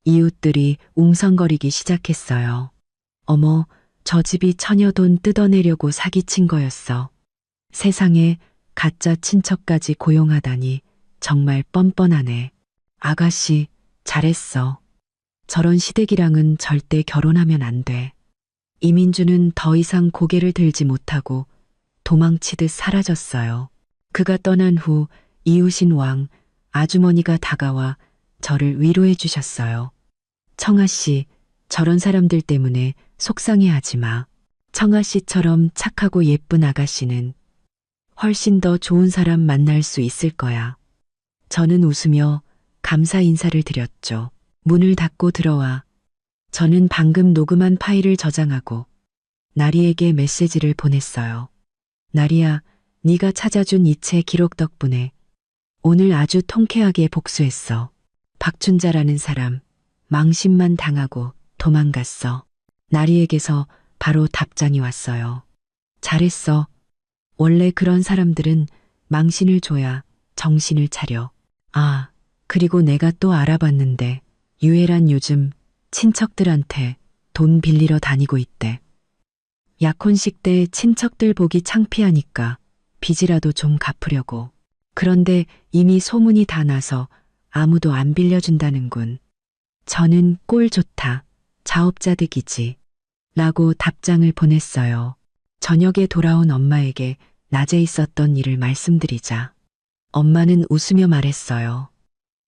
이웃들이 웅성거리기 시작했어요. 어머, 저 집이 처녀 돈 뜯어내려고 사기친 거였어. 세상에 가짜 친척까지 고용하다니 정말 뻔뻔하네. 아가씨, 잘했어. 저런 시댁이랑은 절대 결혼하면 안 돼. 이민주는 더 이상 고개를 들지 못하고 도망치듯 사라졌어요. 그가 떠난 후 이웃인 왕 아주머니가 다가와 저를 위로해 주셨어요. 청아 씨, 저런 사람들 때문에 속상해하지 마. 청아 씨처럼 착하고 예쁜 아가씨는 훨씬 더 좋은 사람 만날 수 있을 거야. 저는 웃으며 감사 인사를 드렸죠. 문을 닫고 들어와 저는 방금 녹음한 파일을 저장하고 나리에게 메시지를 보냈어요. 나리야, 네가 찾아준 이체 기록 덕분에 오늘 아주 통쾌하게 복수했어. 박춘자라는 사람 망신만 당하고 도망갔어. 나리에게서 바로 답장이 왔어요. 잘했어. 원래 그런 사람들은 망신을 줘야 정신을 차려. 아, 그리고 내가 또 알아봤는데 유혜란 요즘 친척들한테 돈 빌리러 다니고 있대. 약혼식 때 친척들 보기 창피하니까 빚이라도 좀 갚으려고. 그런데 이미 소문이 다 나서 아무도 안 빌려준다는군. 저는 꼴 좋다. 자업자득이지. 라고 답장을 보냈어요. 저녁에 돌아온 엄마에게 낮에 있었던 일을 말씀드리자. 엄마는 웃으며 말했어요.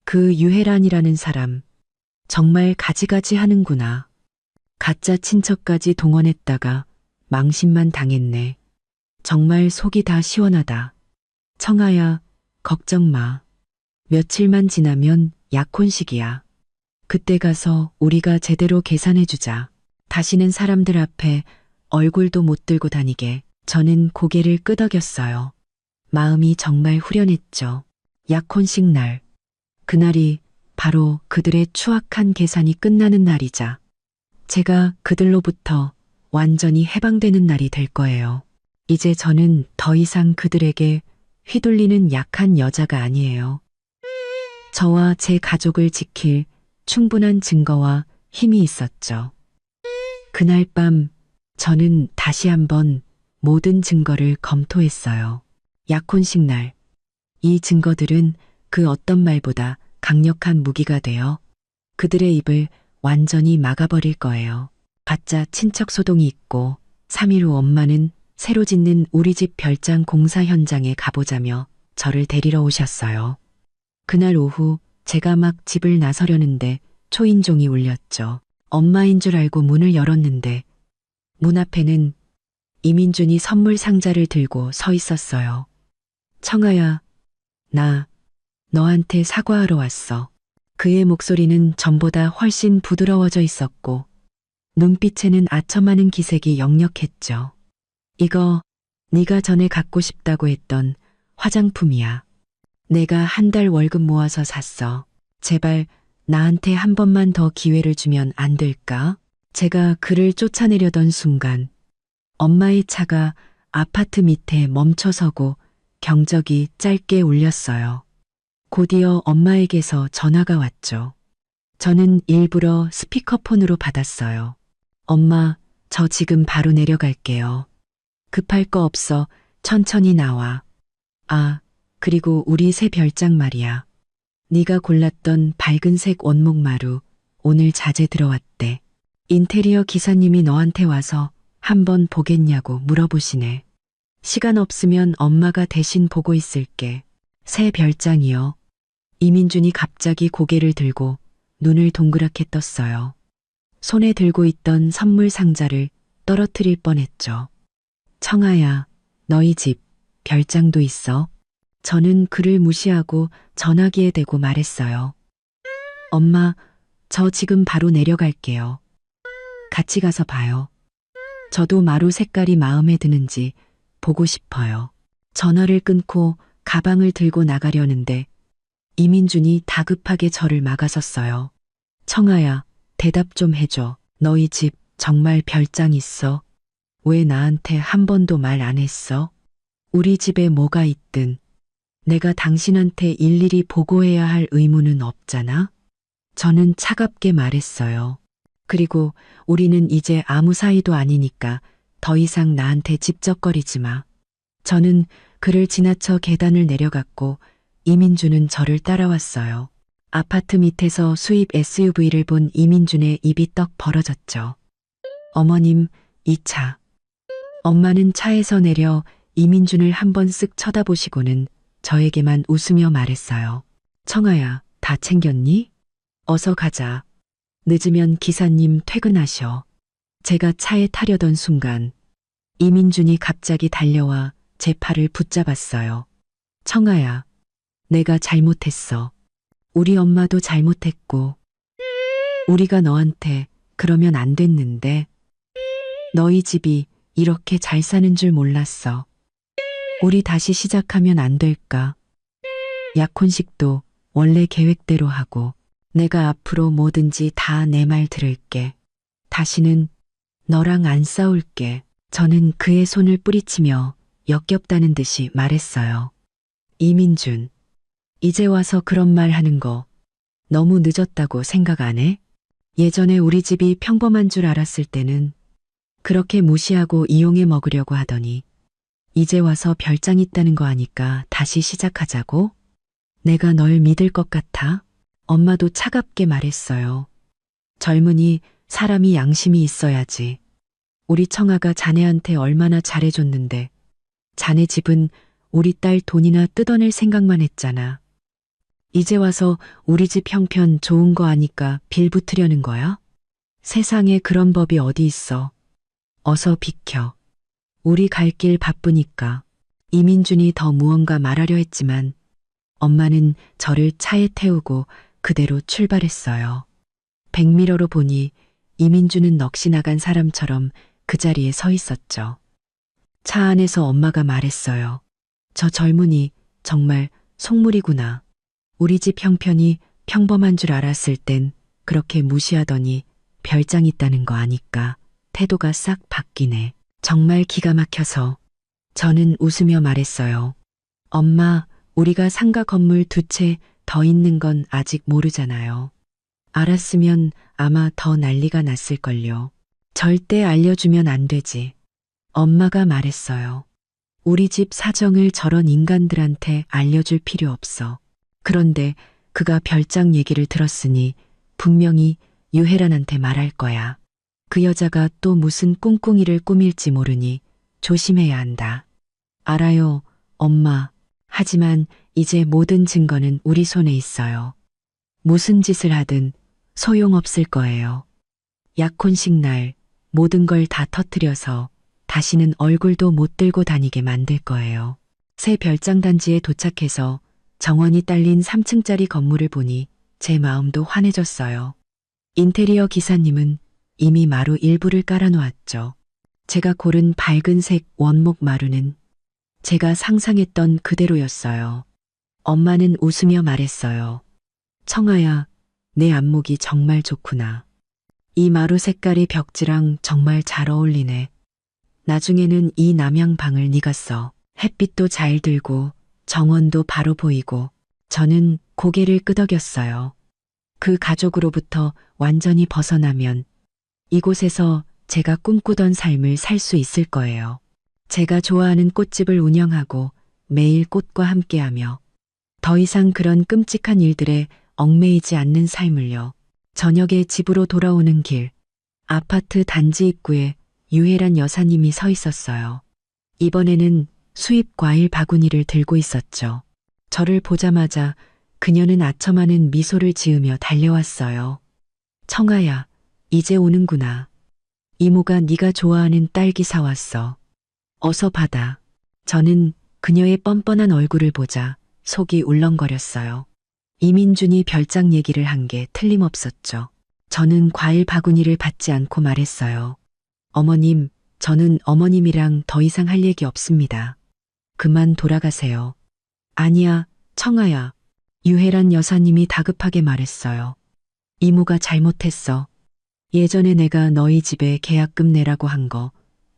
그 유혜란이라는 사람 정말 가지가지 하는구나. 가짜 친척까지 동원했다가 망신만 당했네. 정말 속이 다 시원하다. 청아야, 걱정 마. 며칠만 지나면 약혼식이야. 그때 가서 우리가 제대로 계산해주자. 다시는 사람들 앞에 얼굴도 못 들고 다니게. 저는 고개를 끄덕였어요. 마음이 정말 후련했죠. 약혼식 날. 그날이 바로 그들의 추악한 계산이 끝나는 날이자 제가 그들로부터 완전히 해방되는 날이 될 거예요. 이제 저는 더 이상 그들에게 휘둘리는 약한 여자가 아니에요. 저와 제 가족을 지킬 충분한 증거와 힘이 있었죠. 그날 밤 저는 다시 한번 모든 증거를 검토했어요. 약혼식 날. 이 증거들은 그 어떤 말보다 강력한 무기가 되어 그들의 입을 완전히 막아버릴 거예요. 가짜 친척 소동이 있고 3일 후 엄마는 새로 짓는 우리 집 별장 공사 현장에 가보자며 저를 데리러 오셨어요. 그날 오후 제가 막 집을 나서려는데 초인종이 울렸죠. 엄마인 줄 알고 문을 열었는데 문 앞에는 이민준이 선물 상자를 들고 서 있었어요. 청아야, 나 너한테 사과하러 왔어. 그의 목소리는 전보다 훨씬 부드러워져 있었고 눈빛에는 아첨하는 기색이 역력했죠. 이거 네가 전에 갖고 싶다고 했던 화장품이야. 내가 한 달 월급 모아서 샀어. 제발 나한테 한 번만 더 기회를 주면 안 될까? 제가 그를 쫓아내려던 순간 엄마의 차가 아파트 밑에 멈춰서고 경적이 짧게 울렸어요. 곧이어 엄마에게서 전화가 왔죠. 저는 일부러 스피커폰으로 받았어요. 엄마, 저 지금 바로 내려갈게요. 급할 거 없어. 천천히 나와. 아, 그리고 우리 새 별장 말이야. 네가 골랐던 밝은색 원목마루 오늘 자재 들어왔대. 인테리어 기사님이 너한테 와서 한번 보겠냐고 물어보시네. 시간 없으면 엄마가 대신 보고 있을게. 새 별장이요. 이민준이 갑자기 고개를 들고 눈을 동그랗게 떴어요. 손에 들고 있던 선물 상자를 떨어뜨릴 뻔했죠. 청아야, 너희 집 별장도 있어. 저는 그를 무시하고 전화기에 대고 말했어요. 엄마, 저 지금 바로 내려갈게요. 같이 가서 봐요. 저도 마루 색깔이 마음에 드는지 보고 싶어요. 전화를 끊고 가방을 들고 나가려는데 이민준이 다급하게 저를 막아섰어요. 청아야, 대답 좀 해줘. 너희 집 정말 별장 있어? 왜 나한테 한 번도 말 안 했어? 우리 집에 뭐가 있든 내가 당신한테 일일이 보고해야 할 의무는 없잖아? 저는 차갑게 말했어요. 그리고 우리는 이제 아무 사이도 아니니까 더 이상 나한테 집적거리지 마. 저는 그를 지나쳐 계단을 내려갔고 이민준은 저를 따라왔어요. 아파트 밑에서 수입 SUV를 본 이민준의 입이 떡 벌어졌죠. 어머님, 이 차. 엄마는 차에서 내려 이민준을 한번 쓱 쳐다보시고는 저에게만 웃으며 말했어요. 청아야, 다 챙겼니? 어서 가자. 늦으면 기사님 퇴근하셔. 제가 차에 타려던 순간 이민준이 갑자기 달려와 제 팔을 붙잡았어요. 청아야, 내가 잘못했어. 우리 엄마도 잘못했고 우리가 너한테 그러면 안 됐는데 너희 집이 이렇게 잘 사는 줄 몰랐어. 우리 다시 시작하면 안 될까? 약혼식도 원래 계획대로 하고 내가 앞으로 뭐든지 다 내 말 들을게. 다시는 너랑 안 싸울게. 저는 그의 손을 뿌리치며 역겹다는 듯이 말했어요. 이민준, 이제 와서 그런 말 하는 거 너무 늦었다고 생각 안 해? 예전에 우리 집이 평범한 줄 알았을 때는 그렇게 무시하고 이용해 먹으려고 하더니 이제 와서 별장 있다는 거 아니까 다시 시작하자고? 내가 널 믿을 것 같아? 엄마도 차갑게 말했어요. 젊은이 사람이 양심이 있어야지. 우리 청아가 자네한테 얼마나 잘해줬는데 자네 집은 우리 딸 돈이나 뜯어낼 생각만 했잖아. 이제 와서 우리 집 형편 좋은 거 아니까 빌붙으려는 거야? 세상에 그런 법이 어디 있어. 어서 비켜. 우리 갈 길 바쁘니까. 이민준이 더 무언가 말하려 했지만 엄마는 저를 차에 태우고 그대로 출발했어요. 백미러로 보니 이민준은 넋이 나간 사람처럼 그 자리에 서 있었죠. 차 안에서 엄마가 말했어요. 저 젊은이 정말 속물이구나. 우리 집 형편이 평범한 줄 알았을 땐 그렇게 무시하더니 별장 있다는 거 아니까 태도가 싹 바뀌네. 정말 기가 막혀서 저는 웃으며 말했어요. 엄마, 우리가 상가 건물 2채 더 있는 건 아직 모르잖아요. 알았으면 아마 더 난리가 났을걸요. 절대 알려주면 안 되지. 엄마가 말했어요. 우리 집 사정을 저런 인간들한테 알려줄 필요 없어. 그런데 그가 별장 얘기를 들었으니 분명히 유혜란한테 말할 거야. 그 여자가 또 무슨 꿍꿍이를 꾸밀지 모르니 조심해야 한다. 알아요, 엄마. 하지만 이제 모든 증거는 우리 손에 있어요. 무슨 짓을 하든 소용없을 거예요. 약혼식 날 모든 걸 다 터뜨려서 다시는 얼굴도 못 들고 다니게 만들 거예요. 새 별장 단지에 도착해서 정원이 딸린 3층짜리 건물을 보니 제 마음도 환해졌어요. 인테리어 기사님은 이미 마루 일부를 깔아놓았죠. 제가 고른 밝은색 원목 마루는 제가 상상했던 그대로였어요. 엄마는 웃으며 말했어요. 청아야, 내 안목이 정말 좋구나. 이 마루 색깔의 벽지랑 정말 잘 어울리네. 나중에는 이 남향방을 네가 써. 햇빛도 잘 들고 정원도 바로 보이고. 저는 고개를 끄덕였어요. 그 가족으로부터 완전히 벗어나면 이곳에서 제가 꿈꾸던 삶을 살 수 있을 거예요. 제가 좋아하는 꽃집을 운영하고 매일 꽃과 함께하며 더 이상 그런 끔찍한 일들에 얽매이지 않는 삶을요. 저녁에 집으로 돌아오는 길, 아파트 단지 입구에 유혜란 여사님이 서 있었어요. 이번에는 수입 과일 바구니를 들고 있었죠. 저를 보자마자 그녀는 아첨하는 미소를 지으며 달려왔어요. 청아야, 이제 오는구나. 이모가 네가 좋아하는 딸기 사왔어. 어서 받아. 저는 그녀의 뻔뻔한 얼굴을 보자 속이 울렁거렸어요. 이민준이 별장 얘기를 한 게 틀림없었죠. 저는 과일 바구니를 받지 않고 말했어요. 어머님, 저는 어머님이랑 더 이상 할 얘기 없습니다. 그만 돌아가세요. 아니야, 청아야. 유혜란 여사님이 다급하게 말했어요. 이모가 잘못했어. 예전에 내가 너희 집에 계약금 내라고 한 거,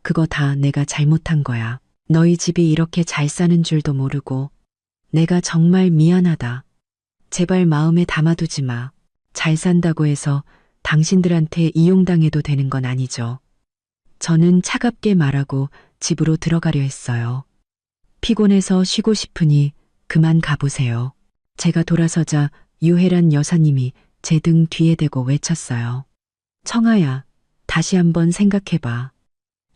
그거 다 내가 잘못한 거야. 너희 집이 이렇게 잘 사는 줄도 모르고, 내가 정말 미안하다. 제발 마음에 담아두지 마. 잘 산다고 해서 당신들한테 이용당해도 되는 건 아니죠. 저는 차갑게 말하고 집으로 들어가려 했어요. 피곤해서 쉬고 싶으니 그만 가보세요. 제가 돌아서자 유혜란 여사님이 제 등 뒤에 대고 외쳤어요. 청아야, 다시 한번 생각해봐.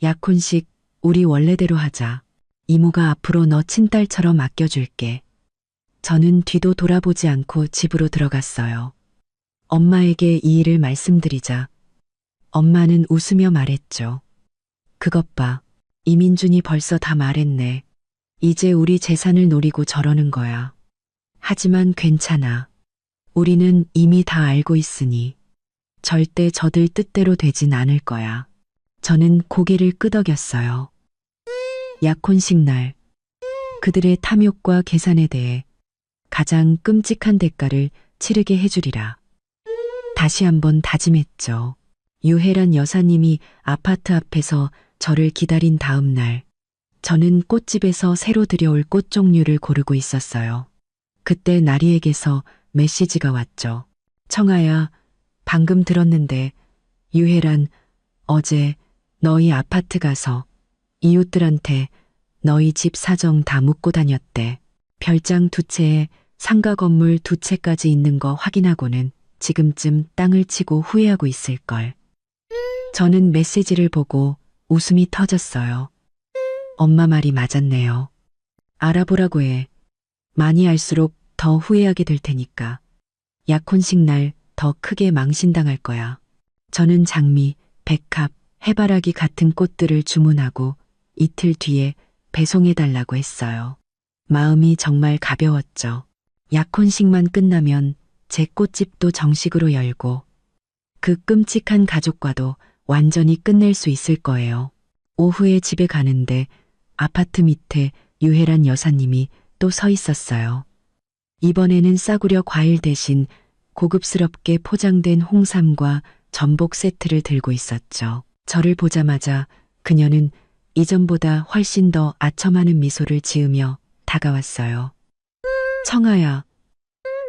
약혼식 우리 원래대로 하자. 이모가 앞으로 너 친딸처럼 아껴줄게. 저는 뒤도 돌아보지 않고 집으로 들어갔어요. 엄마에게 이 일을 말씀드리자 엄마는 웃으며 말했죠. 그것 봐. 이민준이 벌써 다 말했네. 이제 우리 재산을 노리고 저러는 거야. 하지만 괜찮아. 우리는 이미 다 알고 있으니 절대 저들 뜻대로 되진 않을 거야. 저는 고개를 끄덕였어요. 약혼식 날 그들의 탐욕과 계산에 대해 가장 끔찍한 대가를 치르게 해주리라. 다시 한번 다짐했죠. 유혜란 여사님이 아파트 앞에서 저를 기다린 다음 날, 저는 꽃집에서 새로 들여올 꽃 종류를 고르고 있었어요. 그때 나리에게서 메시지가 왔죠. 청아야, 방금 들었는데 유혜란 어제 너희 아파트 가서 이웃들한테 너희 집 사정 다 묻고 다녔대. 별장 2채에 상가 건물 2채까지 있는 거 확인하고는 지금쯤 땅을 치고 후회하고 있을걸. 저는 메시지를 보고 웃음이 터졌어요. 엄마 말이 맞았네요. 알아보라고 해. 많이 알수록 더 후회하게 될 테니까. 약혼식 날 더 크게 망신당할 거야. 저는 장미, 백합, 해바라기 같은 꽃들을 주문하고 이틀 뒤에 배송해달라고 했어요. 마음이 정말 가벼웠죠. 약혼식만 끝나면 제 꽃집도 정식으로 열고 그 끔찍한 가족과도 완전히 끝낼 수 있을 거예요. 오후에 집에 가는데 아파트 밑에 유혜란 여사님이 또 서 있었어요. 이번에는 싸구려 과일 대신 고급스럽게 포장된 홍삼과 전복 세트를 들고 있었죠. 저를 보자마자 그녀는 이전보다 훨씬 더 아첨하는 미소를 지으며 다가왔어요. 청아야,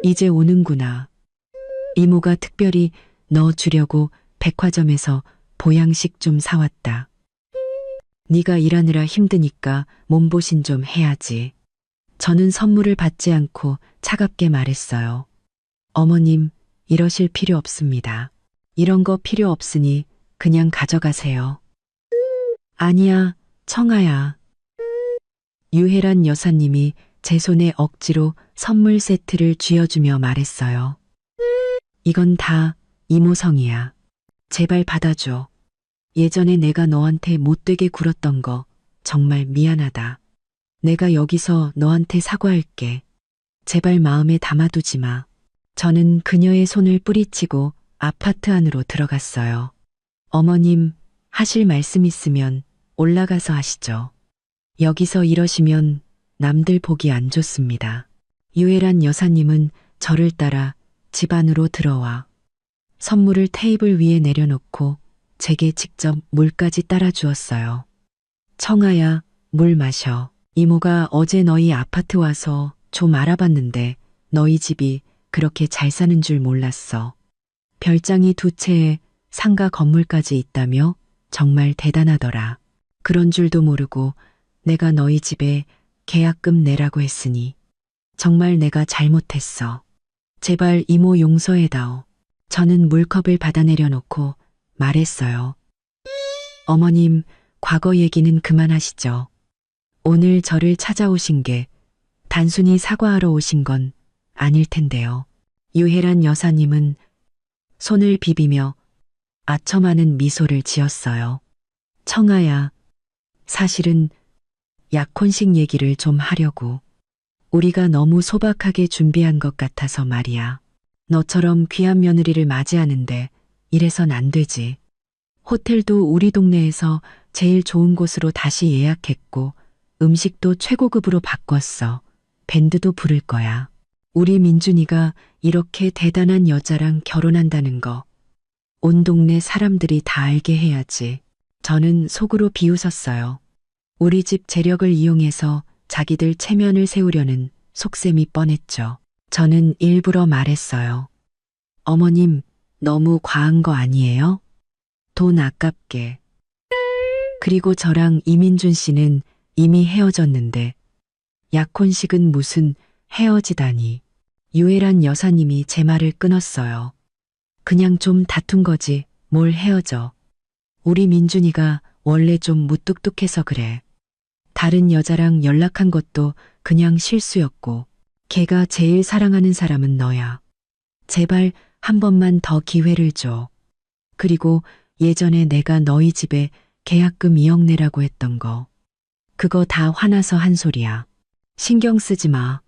이제 오는구나. 이모가 특별히 너 주려고 백화점에서 보양식 좀 사왔다. 네가 일하느라 힘드니까 몸보신 좀 해야지. 저는 선물을 받지 않고 차갑게 말했어요. 어머님, 이러실 필요 없습니다. 이런 거 필요 없으니 그냥 가져가세요. 아니야, 청아야. 유혜란 여사님이 제 손에 억지로 선물 세트를 쥐어주며 말했어요. 이건 다 이모성이야. 제발 받아줘. 예전에 내가 너한테 못되게 굴었던 거 정말 미안하다. 내가 여기서 너한테 사과할게. 제발 마음에 담아두지 마. 저는 그녀의 손을 뿌리치고 아파트 안으로 들어갔어요. 어머님, 하실 말씀 있으면 올라가서 하시죠. 여기서 이러시면 남들 보기 안 좋습니다. 유혜란 여사님은 저를 따라 집 안으로 들어와 선물을 테이블 위에 내려놓고 제게 직접 물까지 따라 주었어요. 청아야, 물 마셔. 이모가 어제 너희 아파트 와서 좀 알아봤는데 너희 집이 그렇게 잘 사는 줄 몰랐어. 별장이 2채에 상가 건물까지 있다며 정말 대단하더라. 그런 줄도 모르고 내가 너희 집에 계약금 내라고 했으니 정말 내가 잘못했어. 제발 이모 용서해다오. 저는 물컵을 받아 내려놓고 말했어요. 어머님, 과거 얘기는 그만하시죠. 오늘 저를 찾아오신 게 단순히 사과하러 오신 건 아닐 텐데요. 유혜란 여사님은 손을 비비며 아첨하는 미소를 지었어요. 청아야, 사실은 약혼식 얘기를 좀 하려고. 우리가 너무 소박하게 준비한 것 같아서 말이야. 너처럼 귀한 며느리를 맞이하는데 이래선 안 되지. 호텔도 우리 동네에서 제일 좋은 곳으로 다시 예약했고 음식도 최고급으로 바꿨어. 밴드도 부를 거야. 우리 민준이가 이렇게 대단한 여자랑 결혼한다는 거 온 동네 사람들이 다 알게 해야지. 저는 속으로 비웃었어요. 우리 집 재력을 이용해서 자기들 체면을 세우려는 속셈이 뻔했죠. 저는 일부러 말했어요. 어머님, 너무 과한 거 아니에요? 돈 아깝게. 그리고 저랑 이민준 씨는 이미 헤어졌는데 약혼식은 무슨 헤어지다니. 유혜란 여사님이 제 말을 끊었어요. 그냥 좀 다툰 거지 뭘 헤어져. 우리 민준이가 원래 좀 무뚝뚝해서 그래. 다른 여자랑 연락한 것도 그냥 실수였고 걔가 제일 사랑하는 사람은 너야. 제발 한 번만 더 기회를 줘. 그리고 예전에 내가 너희 집에 계약금 2억 내라고 했던 거. 그거 다 화나서 한 소리야. 신경 쓰지 마.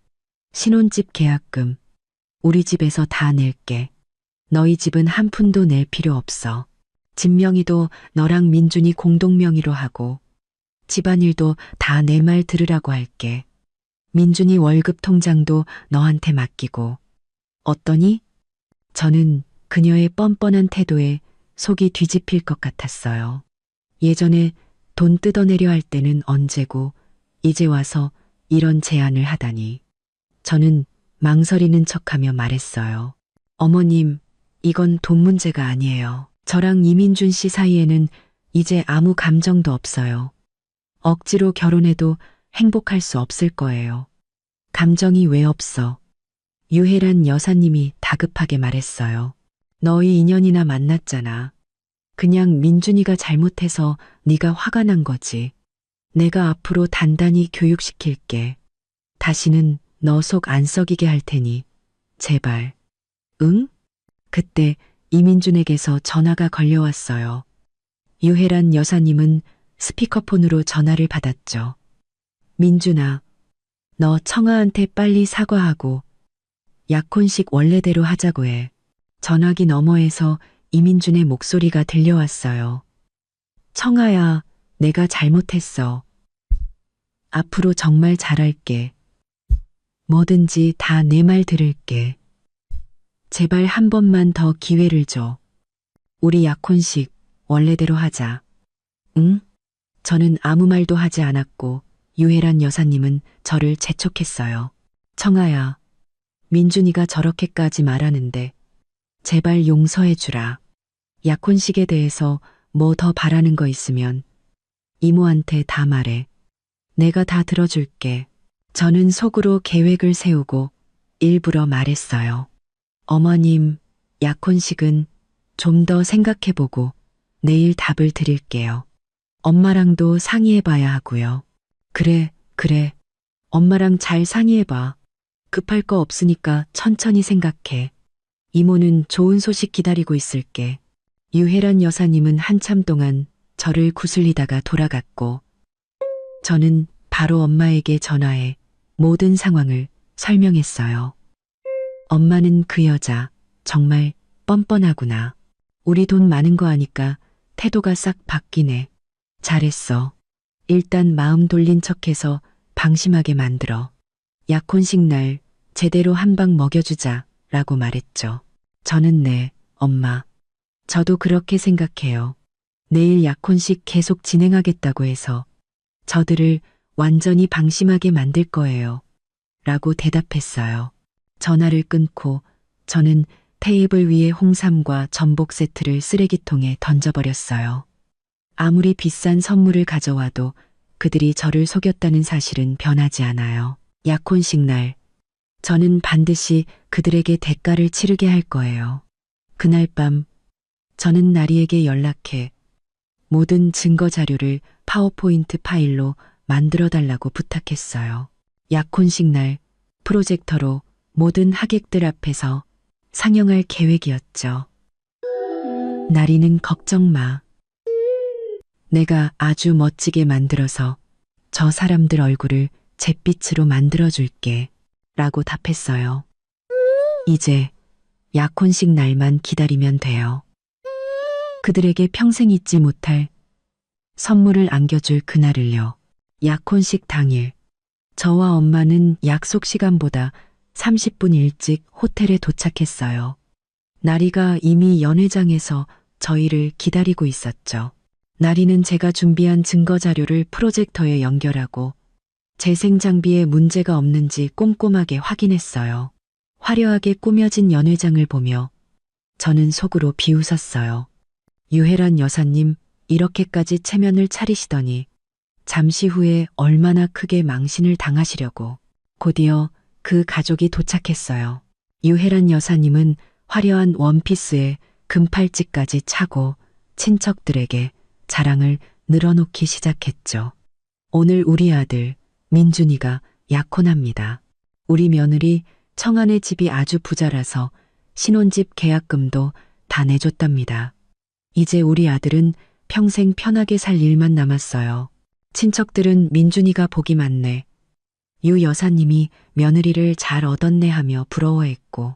신혼집 계약금. 우리 집에서 다 낼게. 너희 집은 한 푼도 낼 필요 없어. 집 명의도 너랑 민준이 공동 명의로 하고 집안일도 다 내 말 들으라고 할게. 민준이 월급 통장도 너한테 맡기고. 어떠니? 저는 그녀의 뻔뻔한 태도에 속이 뒤집힐 것 같았어요. 예전에 돈 뜯어내려 할 때는 언제고 이제 와서 이런 제안을 하다니. 저는 망설이는 척하며 말했어요. 어머님, 이건 돈 문제가 아니에요. 저랑 이민준 씨 사이에는 이제 아무 감정도 없어요. 억지로 결혼해도 행복할 수 없을 거예요. 감정이 왜 없어? 유혜란 여사님이 다급하게 말했어요. 너희 인연이나 만났잖아. 그냥 민준이가 잘못해서 네가 화가 난 거지. 내가 앞으로 단단히 교육시킬게. 다시는 너 속 안 썩이게 할 테니 제발. 응? 그때 이민준에게서 전화가 걸려왔어요. 유혜란 여사님은 스피커폰으로 전화를 받았죠. 민준아, 너 청아한테 빨리 사과하고 약혼식 원래대로 하자고 해. 전화기 너머에서 이민준의 목소리가 들려왔어요. 청아야, 내가 잘못했어. 앞으로 정말 잘할게. 뭐든지 다 내 말 들을게. 제발 한 번만 더 기회를 줘. 우리 약혼식 원래대로 하자. 응? 저는 아무 말도 하지 않았고 유혜란 여사님은 저를 재촉했어요. 청아야, 민준이가 저렇게까지 말하는데 제발 용서해 주라. 약혼식에 대해서 뭐 더 바라는 거 있으면 이모한테 다 말해. 내가 다 들어줄게. 저는 속으로 계획을 세우고 일부러 말했어요. 어머님, 약혼식은 좀 더 생각해보고 내일 답을 드릴게요. 엄마랑도 상의해봐야 하고요. 그래, 그래. 엄마랑 잘 상의해봐. 급할 거 없으니까 천천히 생각해. 이모는 좋은 소식 기다리고 있을게. 유혜란 여사님은 한참 동안 저를 구슬리다가 돌아갔고 저는 바로 엄마에게 전화해 모든 상황을 설명했어요. 엄마는 그 여자 정말 뻔뻔하구나. 우리 돈 많은 거 아니까 태도가 싹 바뀌네. 잘했어. 일단 마음 돌린 척해서 방심하게 만들어. 약혼식 날 제대로 한 방 먹여주자 라고 말했죠. 저는 네, 엄마. 저도 그렇게 생각해요. 내일 약혼식 계속 진행하겠다고 해서 저들을 완전히 방심하게 만들 거예요. 라고 대답했어요. 전화를 끊고 저는 테이블 위에 홍삼과 전복 세트를 쓰레기통에 던져버렸어요. 아무리 비싼 선물을 가져와도 그들이 저를 속였다는 사실은 변하지 않아요. 약혼식 날, 저는 반드시 그들에게 대가를 치르게 할 거예요. 그날 밤, 저는 나리에게 연락해 모든 증거 자료를 파워포인트 파일로 만들어 달라고 부탁했어요. 약혼식 날 프로젝터로 모든 하객들 앞에서 상영할 계획이었죠. 나리는 걱정 마. 내가 아주 멋지게 만들어서 저 사람들 얼굴을 잿빛으로 만들어줄게. 라고 답했어요. 이제 약혼식 날만 기다리면 돼요. 그들에게 평생 잊지 못할 선물을 안겨줄 그날을요. 약혼식 당일, 저와 엄마는 약속 시간보다 30분 일찍 호텔에 도착했어요. 나리가 이미 연회장에서 저희를 기다리고 있었죠. 나리는 제가 준비한 증거 자료를 프로젝터에 연결하고 재생 장비에 문제가 없는지 꼼꼼하게 확인했어요. 화려하게 꾸며진 연회장을 보며 저는 속으로 비웃었어요. 유혜란 여사님, 이렇게까지 체면을 차리시더니 잠시 후에 얼마나 크게 망신을 당하시려고. 곧이어 그 가족이 도착했어요. 유혜란 여사님은 화려한 원피스에 금팔찌까지 차고 친척들에게 자랑을 늘어놓기 시작했죠. 오늘 우리 아들 민준이가 약혼합니다. 우리 며느리 청아네 집이 아주 부자라서 신혼집 계약금도 다 내줬답니다. 이제 우리 아들은 평생 편하게 살 일만 남았어요. 친척들은 민준이가 복이 많네. 유 여사님이 며느리를 잘 얻었네 하며 부러워했고,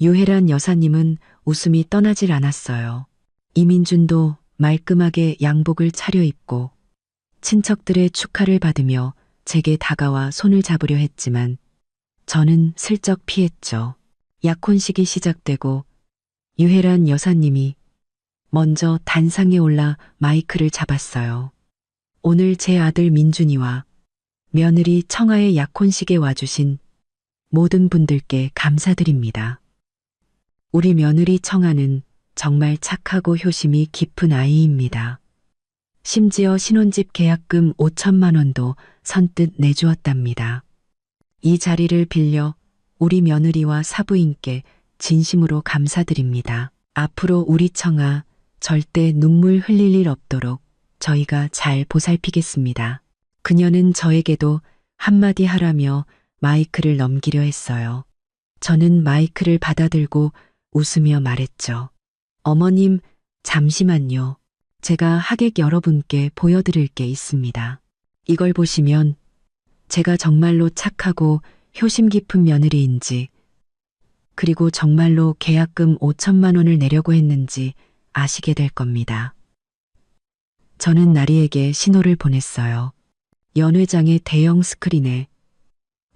유혜란 여사님은 웃음이 떠나질 않았어요. 이민준도 말끔하게 양복을 차려입고 친척들의 축하를 받으며 제게 다가와 손을 잡으려 했지만 저는 슬쩍 피했죠. 약혼식이 시작되고 유혜란 여사님이 먼저 단상에 올라 마이크를 잡았어요. 오늘 제 아들 민준이와 며느리 청아의 약혼식에 와주신 모든 분들께 감사드립니다. 우리 며느리 청아는 정말 착하고 효심이 깊은 아이입니다. 심지어 신혼집 계약금 5천만 원도 선뜻 내주었답니다. 이 자리를 빌려 우리 며느리와 사부인께 진심으로 감사드립니다. 앞으로 우리 청아 절대 눈물 흘릴 일 없도록 저희가 잘 보살피겠습니다. 그녀는 저에게도 한마디 하라며 마이크를 넘기려 했어요. 저는 마이크를 받아들고 웃으며 말했죠. 어머님, 잠시만요. 제가 하객 여러분께 보여드릴 게 있습니다. 이걸 보시면 제가 정말로 착하고 효심 깊은 며느리인지, 그리고 정말로 계약금 5천만 원을 내려고 했는지 아시게 될 겁니다. 저는 나리에게 신호를 보냈어요. 연회장의 대형 스크린에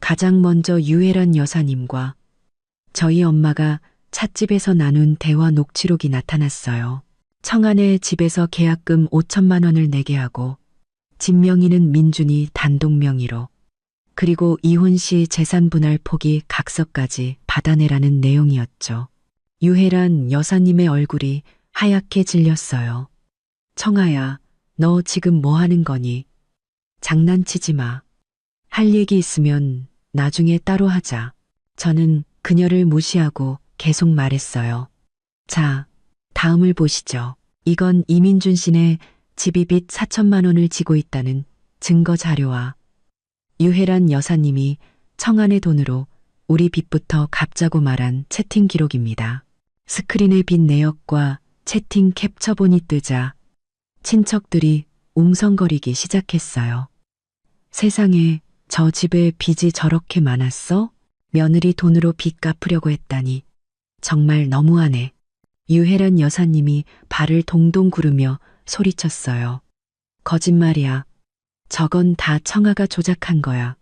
가장 먼저 유혜란 여사님과 저희 엄마가 찻집에서 나눈 대화 녹취록이 나타났어요. 청아네 집에서 계약금 5천만 원을 내게 하고 집 명의는 민준이 단독 명의로, 그리고 이혼 시 재산 분할 포기 각서까지 받아내라는 내용이었죠. 유혜란 여사님의 얼굴이 하얗게 질렸어요. 청아야, 너 지금 뭐 하는 거니? 장난치지 마. 할 얘기 있으면 나중에 따로 하자. 저는 그녀를 무시하고 계속 말했어요. 자, 다음을 보시죠. 이건 이민준 씨네 집이 빚 4천만 원을 지고 있다는 증거 자료와 유혜란 여사님이 청아네 돈으로 우리 빚부터 갚자고 말한 채팅 기록입니다. 스크린의 빚 내역과 채팅 캡처본이 뜨자 친척들이 웅성거리기 시작했어요. 세상에, 저 집에 빚이 저렇게 많았어? 며느리 돈으로 빚 갚으려고 했다니 정말 너무하네. 유혜란 여사님이 발을 동동 구르며 소리쳤어요. 거짓말이야. 저건 다 청아가 조작한 거야.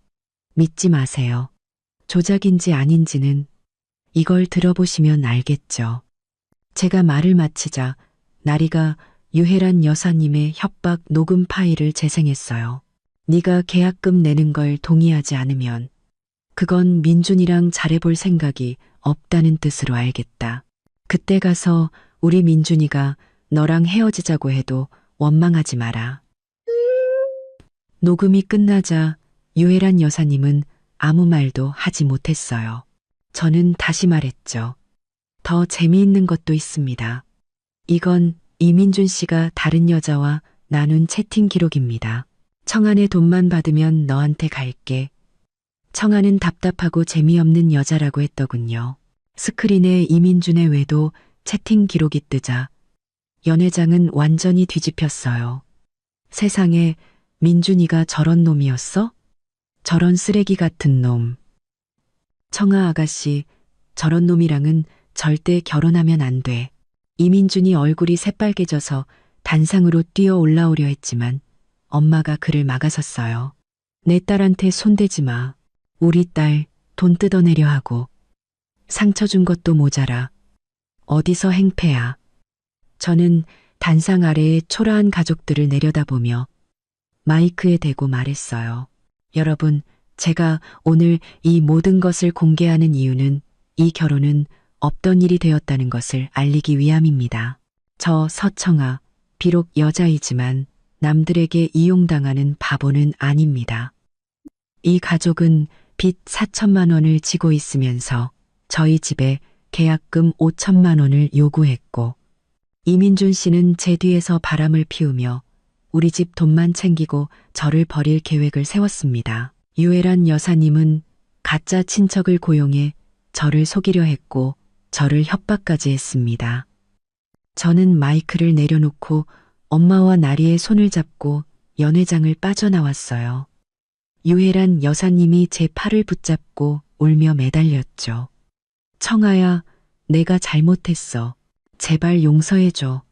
믿지 마세요. 조작인지 아닌지는 이걸 들어보시면 알겠죠. 제가 말을 마치자 나리가 유혜란 여사님의 협박 녹음 파일을 재생했어요. 네가 계약금 내는 걸 동의하지 않으면 그건 민준이랑 잘해볼 생각이 없다는 뜻으로 알겠다. 그때 가서 우리 민준이가 너랑 헤어지자고 해도 원망하지 마라. 녹음이 끝나자 유혜란 여사님은 아무 말도 하지 못했어요. 저는 다시 말했죠. 더 재미있는 것도 있습니다. 이건 이민준 씨가 다른 여자와 나눈 채팅 기록입니다. 청아네 돈만 받으면 너한테 갈게. 청아는 답답하고 재미없는 여자라고 했더군요. 스크린에 이민준의 외도 채팅 기록이 뜨자 연회장은 완전히 뒤집혔어요. 세상에, 민준이가 저런 놈이었어? 저런 쓰레기 같은 놈. 청아 아가씨, 저런 놈이랑은 절대 결혼하면 안 돼. 이민준이 얼굴이 새빨개져서 단상으로 뛰어 올라오려 했지만 엄마가 그를 막아섰어요. 내 딸한테 손대지 마. 우리 딸 돈 뜯어내려 하고 상처 준 것도 모자라. 어디서 행패야. 저는 단상 아래의 초라한 가족들을 내려다보며 마이크에 대고 말했어요. 여러분, 제가 오늘 이 모든 것을 공개하는 이유는 이 결혼은 없던 일이 되었다는 것을 알리기 위함입니다. 저 서청아, 비록 여자이지만 남들에게 이용당하는 바보는 아닙니다. 이 가족은 빚 4천만 원을 지고 있으면서 저희 집에 계약금 5천만 원을 요구했고 이민준 씨는 제 뒤에서 바람을 피우며 우리 집 돈만 챙기고 저를 버릴 계획을 세웠습니다. 유애란 여사님은 가짜 친척을 고용해 저를 속이려 했고 저를 협박까지 했습니다. 저는 마이크를 내려놓고 엄마와 나리의 손을 잡고 연회장을 빠져나왔어요. 유애란 여사님이 제 팔을 붙잡고 울며 매달렸죠. 청아야, 내가 잘못했어. 제발 용서해줘.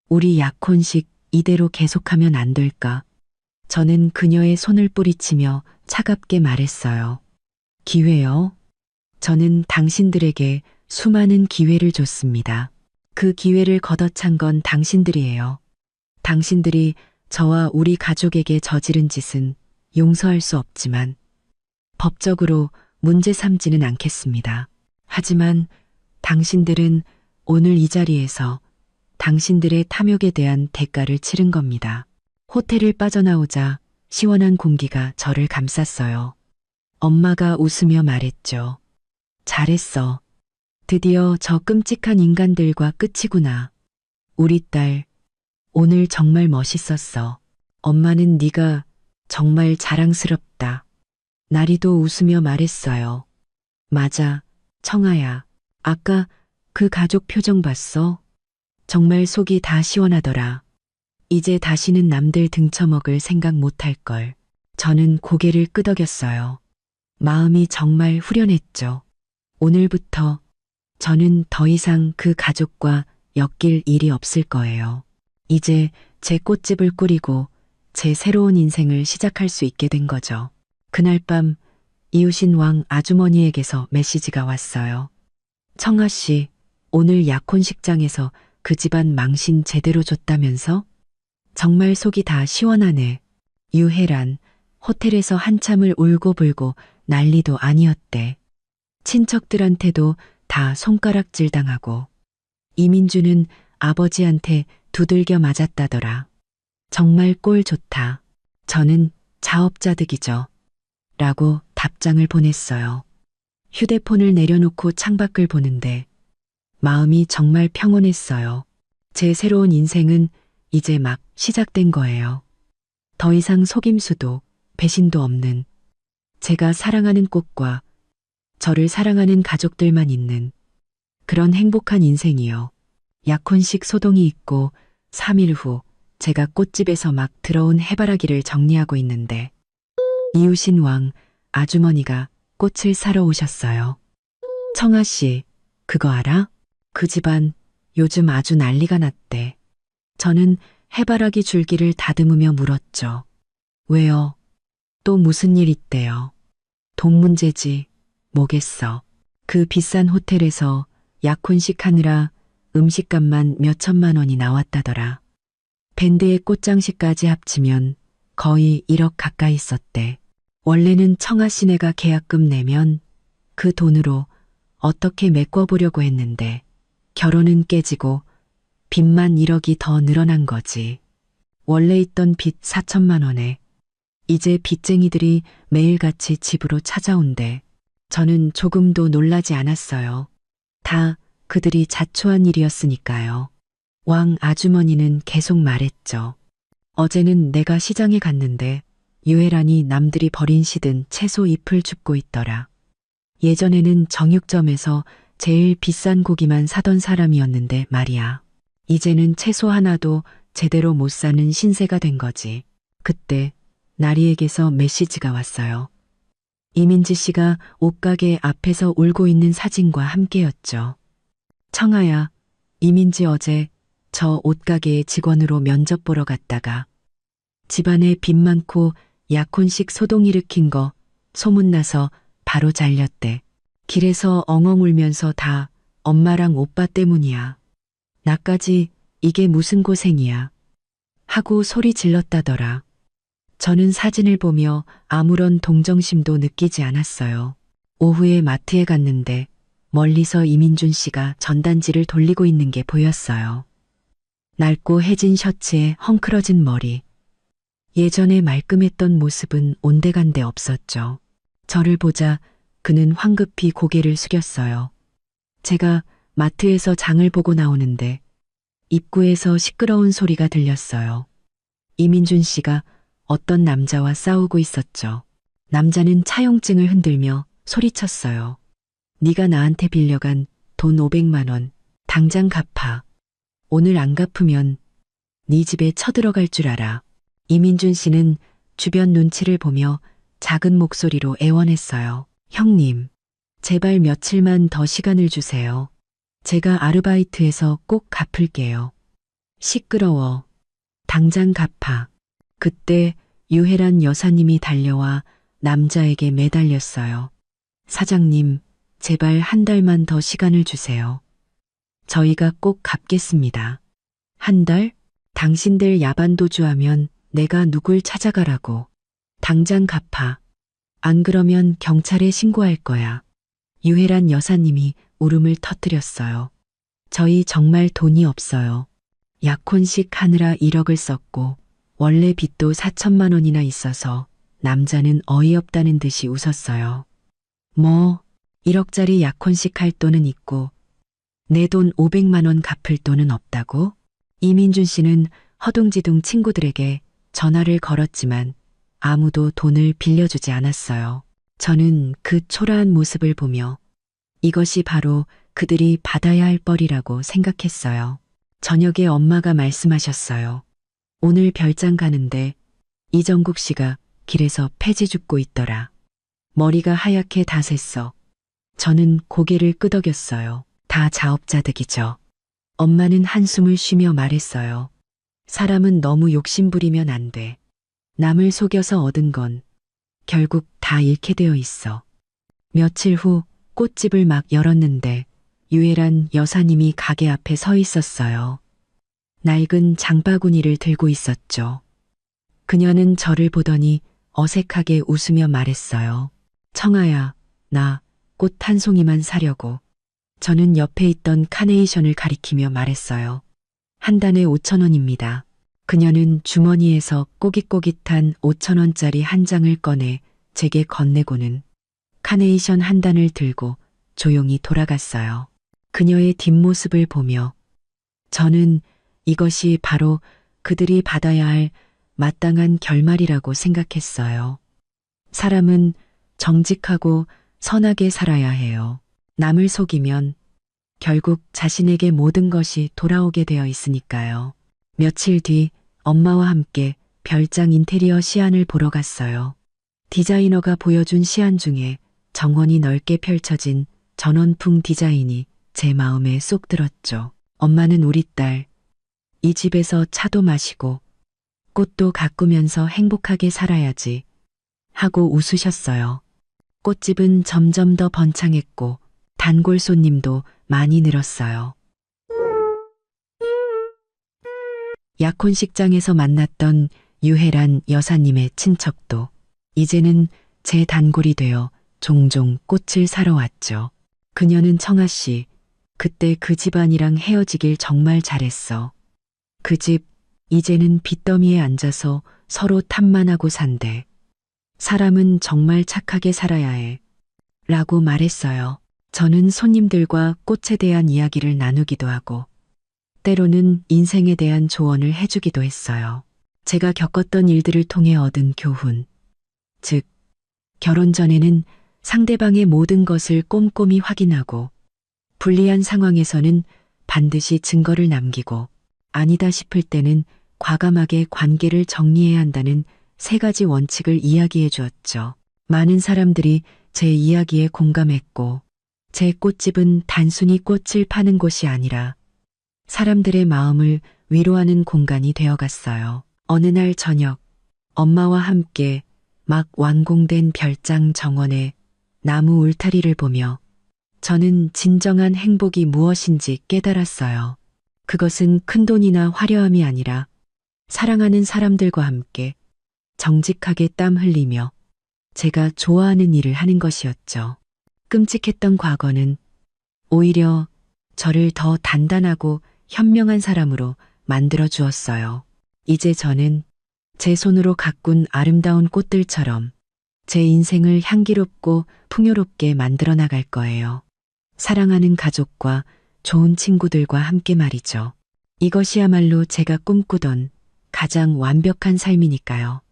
우리 약혼식 이대로 계속하면 안 될까? 저는 그녀의 손을 뿌리치며 차갑게 말했어요. 기회요? 저는 당신들에게 수많은 기회를 줬습니다. 그 기회를 걷어찬 건 당신들이에요. 당신들이 저와 우리 가족에게 저지른 짓은 용서할 수 없지만 법적으로 문제 삼지는 않겠습니다. 하지만 당신들은 오늘 이 자리에서 당신들의 탐욕에 대한 대가를 치른 겁니다. 호텔을 빠져나오자 시원한 공기가 저를 감쌌어요. 엄마가 웃으며 말했죠. 잘했어. 드디어 저 끔찍한 인간들과 끝이구나. 우리 딸, 오늘 정말 멋있었어. 엄마는 네가 정말 자랑스럽다. 나리도 웃으며 말했어요. 맞아, 청아야. 아까 그 가족 표정 봤어? 정말 속이 다 시원하더라. 이제 다시는 남들 등쳐먹을 생각 못할 걸. 저는 고개를 끄덕였어요. 마음이 정말 후련했죠. 오늘부터 저는 더 이상 그 가족과 엮일 일이 없을 거예요. 이제 제 꽃집을 꾸리고 제 새로운 인생을 시작할 수 있게 된 거죠. 그날 밤 이웃인 왕 아주머니에게서 메시지가 왔어요. 청아 씨, 오늘 약혼식장에서 그 집안 망신 제대로 줬다면서? 정말 속이 다 시원하네. 유혜란 호텔에서 한참을 울고불고 난리도 아니었대. 친척들한테도 다 손가락질 당하고 이민주는 아버지한테 두들겨 맞았다더라. 정말 꼴 좋다. 저는 자업자득이죠. 라고 답장을 보냈어요. 휴대폰을 내려놓고 창밖을 보는데 마음이 정말 평온했어요. 제 새로운 인생은 이제 막 시작된 거예요. 더 이상 속임수도 배신도 없는 제가 사랑하는 꽃과 저를 사랑하는 가족들만 있는 그런 행복한 인생이요. 약혼식 소동이 있고 3일 후 제가 꽃집에서 막 들어온 해바라기를 정리하고 있는데 이웃인 왕 아주머니가 꽃을 사러 오셨어요. 청아 씨, 그거 알아? 그 집안 요즘 아주 난리가 났대. 저는 해바라기 줄기를 다듬으며 물었죠. 왜요? 또 무슨 일 있대요? 돈 문제지. 뭐겠어. 그 비싼 호텔에서 약혼식 하느라 음식값만 몇 천만 원이 나왔다더라. 밴드의 꽃장식까지 합치면 거의 1억 가까이 썼대. 원래는 청아 씨네가 계약금 내면 그 돈으로 어떻게 메꿔보려고 했는데 결혼은 깨지고 빚만 1억이 더 늘어난 거지. 원래 있던 빚 4천만 원에 이제 빚쟁이들이 매일같이 집으로 찾아온대. 저는 조금도 놀라지 않았어요. 다 그들이 자초한 일이었으니까요. 왕 아주머니는 계속 말했죠. 어제는 내가 시장에 갔는데 유혜란이 남들이 버린 시든 채소 잎을 줍고 있더라. 예전에는 정육점에서 제일 비싼 고기만 사던 사람이었는데 말이야. 이제는 채소 하나도 제대로 못 사는 신세가 된 거지. 그때 나리에게서 메시지가 왔어요. 이민지 씨가 옷가게 앞에서 울고 있는 사진과 함께였죠. 청아야, 이민지 어제 저 옷가게의 직원으로 면접 보러 갔다가 집안에 빚 많고 약혼식 소동 일으킨 거 소문나서 바로 잘렸대. 길에서 엉엉 울면서 다 엄마랑 오빠 때문이야. 나까지 이게 무슨 고생이야. 하고 소리 질렀다더라. 저는 사진을 보며 아무런 동정심도 느끼지 않았어요. 오후에 마트에 갔는데 멀리서 이민준 씨가 전단지를 돌리고 있는 게 보였어요. 낡고 해진 셔츠에 헝클어진 머리. 예전에 말끔했던 모습은 온데간데 없었죠. 저를 보자 그는 황급히 고개를 숙였어요. 제가 마트에서 장을 보고 나오는데 입구에서 시끄러운 소리가 들렸어요. 이민준 씨가 어떤 남자와 싸우고 있었죠. 남자는 차용증을 흔들며 소리쳤어요. 네가 나한테 빌려간 돈 500만 원 당장 갚아. 오늘 안 갚으면 네 집에 쳐들어갈 줄 알아. 이민준 씨는 주변 눈치를 보며 작은 목소리로 애원했어요. 형님, 제발 며칠만 더 시간을 주세요. 제가 아르바이트해서 꼭 갚을게요. 시끄러워. 당장 갚아. 그때 유혜란 여사님이 달려와 남자에게 매달렸어요. 사장님, 제발 한 달만 더 시간을 주세요. 저희가 꼭 갚겠습니다. 한 달? 당신들 야반도주하면 내가 누굴 찾아가라고. 당장 갚아. 안 그러면 경찰에 신고할 거야. 유혜란 여사님이 울음을 터뜨렸어요. 저희 정말 돈이 없어요. 약혼식 하느라 1억을 썼고 원래 빚도 4천만 원이나 있어서 남자는 어이없다는 듯이 웃었어요. 뭐 1억짜리 약혼식 할 돈은 있고 내 돈 500만 원 갚을 돈은 없다고? 이민준 씨는 허둥지둥 친구들에게 전화를 걸었지만 아무도 돈을 빌려주지 않았어요. 저는 그 초라한 모습을 보며 이것이 바로 그들이 받아야 할 뻘이라고 생각했어요. 저녁에 엄마가 말씀하셨어요. 오늘 별장 가는데 이정국 씨가 길에서 폐지 죽고 있더라. 머리가 하얗게 다 샜어. 저는 고개를 끄덕였어요. 다 자업자득이죠. 엄마는 한숨을 쉬며 말했어요. 사람은 너무 욕심부리면 안 돼. 남을 속여서 얻은 건 결국 다 잃게 되어 있어. 며칠 후 꽃집을 막 열었는데 유혜란 여사님이 가게 앞에 서 있었어요. 낡은 장바구니를 들고 있었죠. 그녀는 저를 보더니 어색하게 웃으며 말했어요. 청아야, 나 꽃 한 송이만 사려고. 저는 옆에 있던 카네이션을 가리키며 말했어요. 한 단에 5천 원입니다. 그녀는 주머니에서 꼬깃꼬깃한 5천 원짜리 한 장을 꺼내 제게 건네고는 카네이션 한 단을 들고 조용히 돌아갔어요. 그녀의 뒷모습을 보며 저는 이것이 바로 그들이 받아야 할 마땅한 결말이라고 생각했어요. 사람은 정직하고 선하게 살아야 해요. 남을 속이면 결국 자신에게 모든 것이 돌아오게 되어 있으니까요. 며칠 뒤 엄마와 함께 별장 인테리어 시안을 보러 갔어요. 디자이너가 보여준 시안 중에 정원이 넓게 펼쳐진 전원풍 디자인이 제 마음에 쏙 들었죠. 엄마는 우리 딸, 이 집에서 차도 마시고 꽃도 가꾸면서 행복하게 살아야지 하고 웃으셨어요. 꽃집은 점점 더 번창했고 단골 손님도 많이 늘었어요. 약혼식장에서 만났던 유혜란 여사님의 친척도 이제는 제 단골이 되어 종종 꽃을 사러 왔죠. 그녀는 청아 씨, 그때 그 집안이랑 헤어지길 정말 잘했어. 그 집 이제는 빚더미에 앉아서 서로 탓만하고 산대. 사람은 정말 착하게 살아야 해. 라고 말했어요. 저는 손님들과 꽃에 대한 이야기를 나누기도 하고 때로는 인생에 대한 조언을 해주기도 했어요. 제가 겪었던 일들을 통해 얻은 교훈. 즉, 결혼 전에는 상대방의 모든 것을 꼼꼼히 확인하고 불리한 상황에서는 반드시 증거를 남기고 아니다 싶을 때는 과감하게 관계를 정리해야 한다는 3가지 원칙을 이야기해 주었죠. 많은 사람들이 제 이야기에 공감했고, 제 꽃집은 단순히 꽃을 파는 곳이 아니라 사람들의 마음을 위로하는 공간이 되어갔어요. 어느 날 저녁, 엄마와 함께 막 완공된 별장 정원의 나무 울타리를 보며 저는 진정한 행복이 무엇인지 깨달았어요. 그것은 큰돈이나 화려함이 아니라 사랑하는 사람들과 함께 정직하게 땀 흘리며 제가 좋아하는 일을 하는 것이었죠. 끔찍했던 과거는 오히려 저를 더 단단하고 현명한 사람으로 만들어 주었어요. 이제 저는 제 손으로 가꾼 아름다운 꽃들처럼 제 인생을 향기롭고 풍요롭게 만들어 나갈 거예요. 사랑하는 가족과 좋은 친구들과 함께 말이죠. 이것이야말로 제가 꿈꾸던 가장 완벽한 삶이니까요.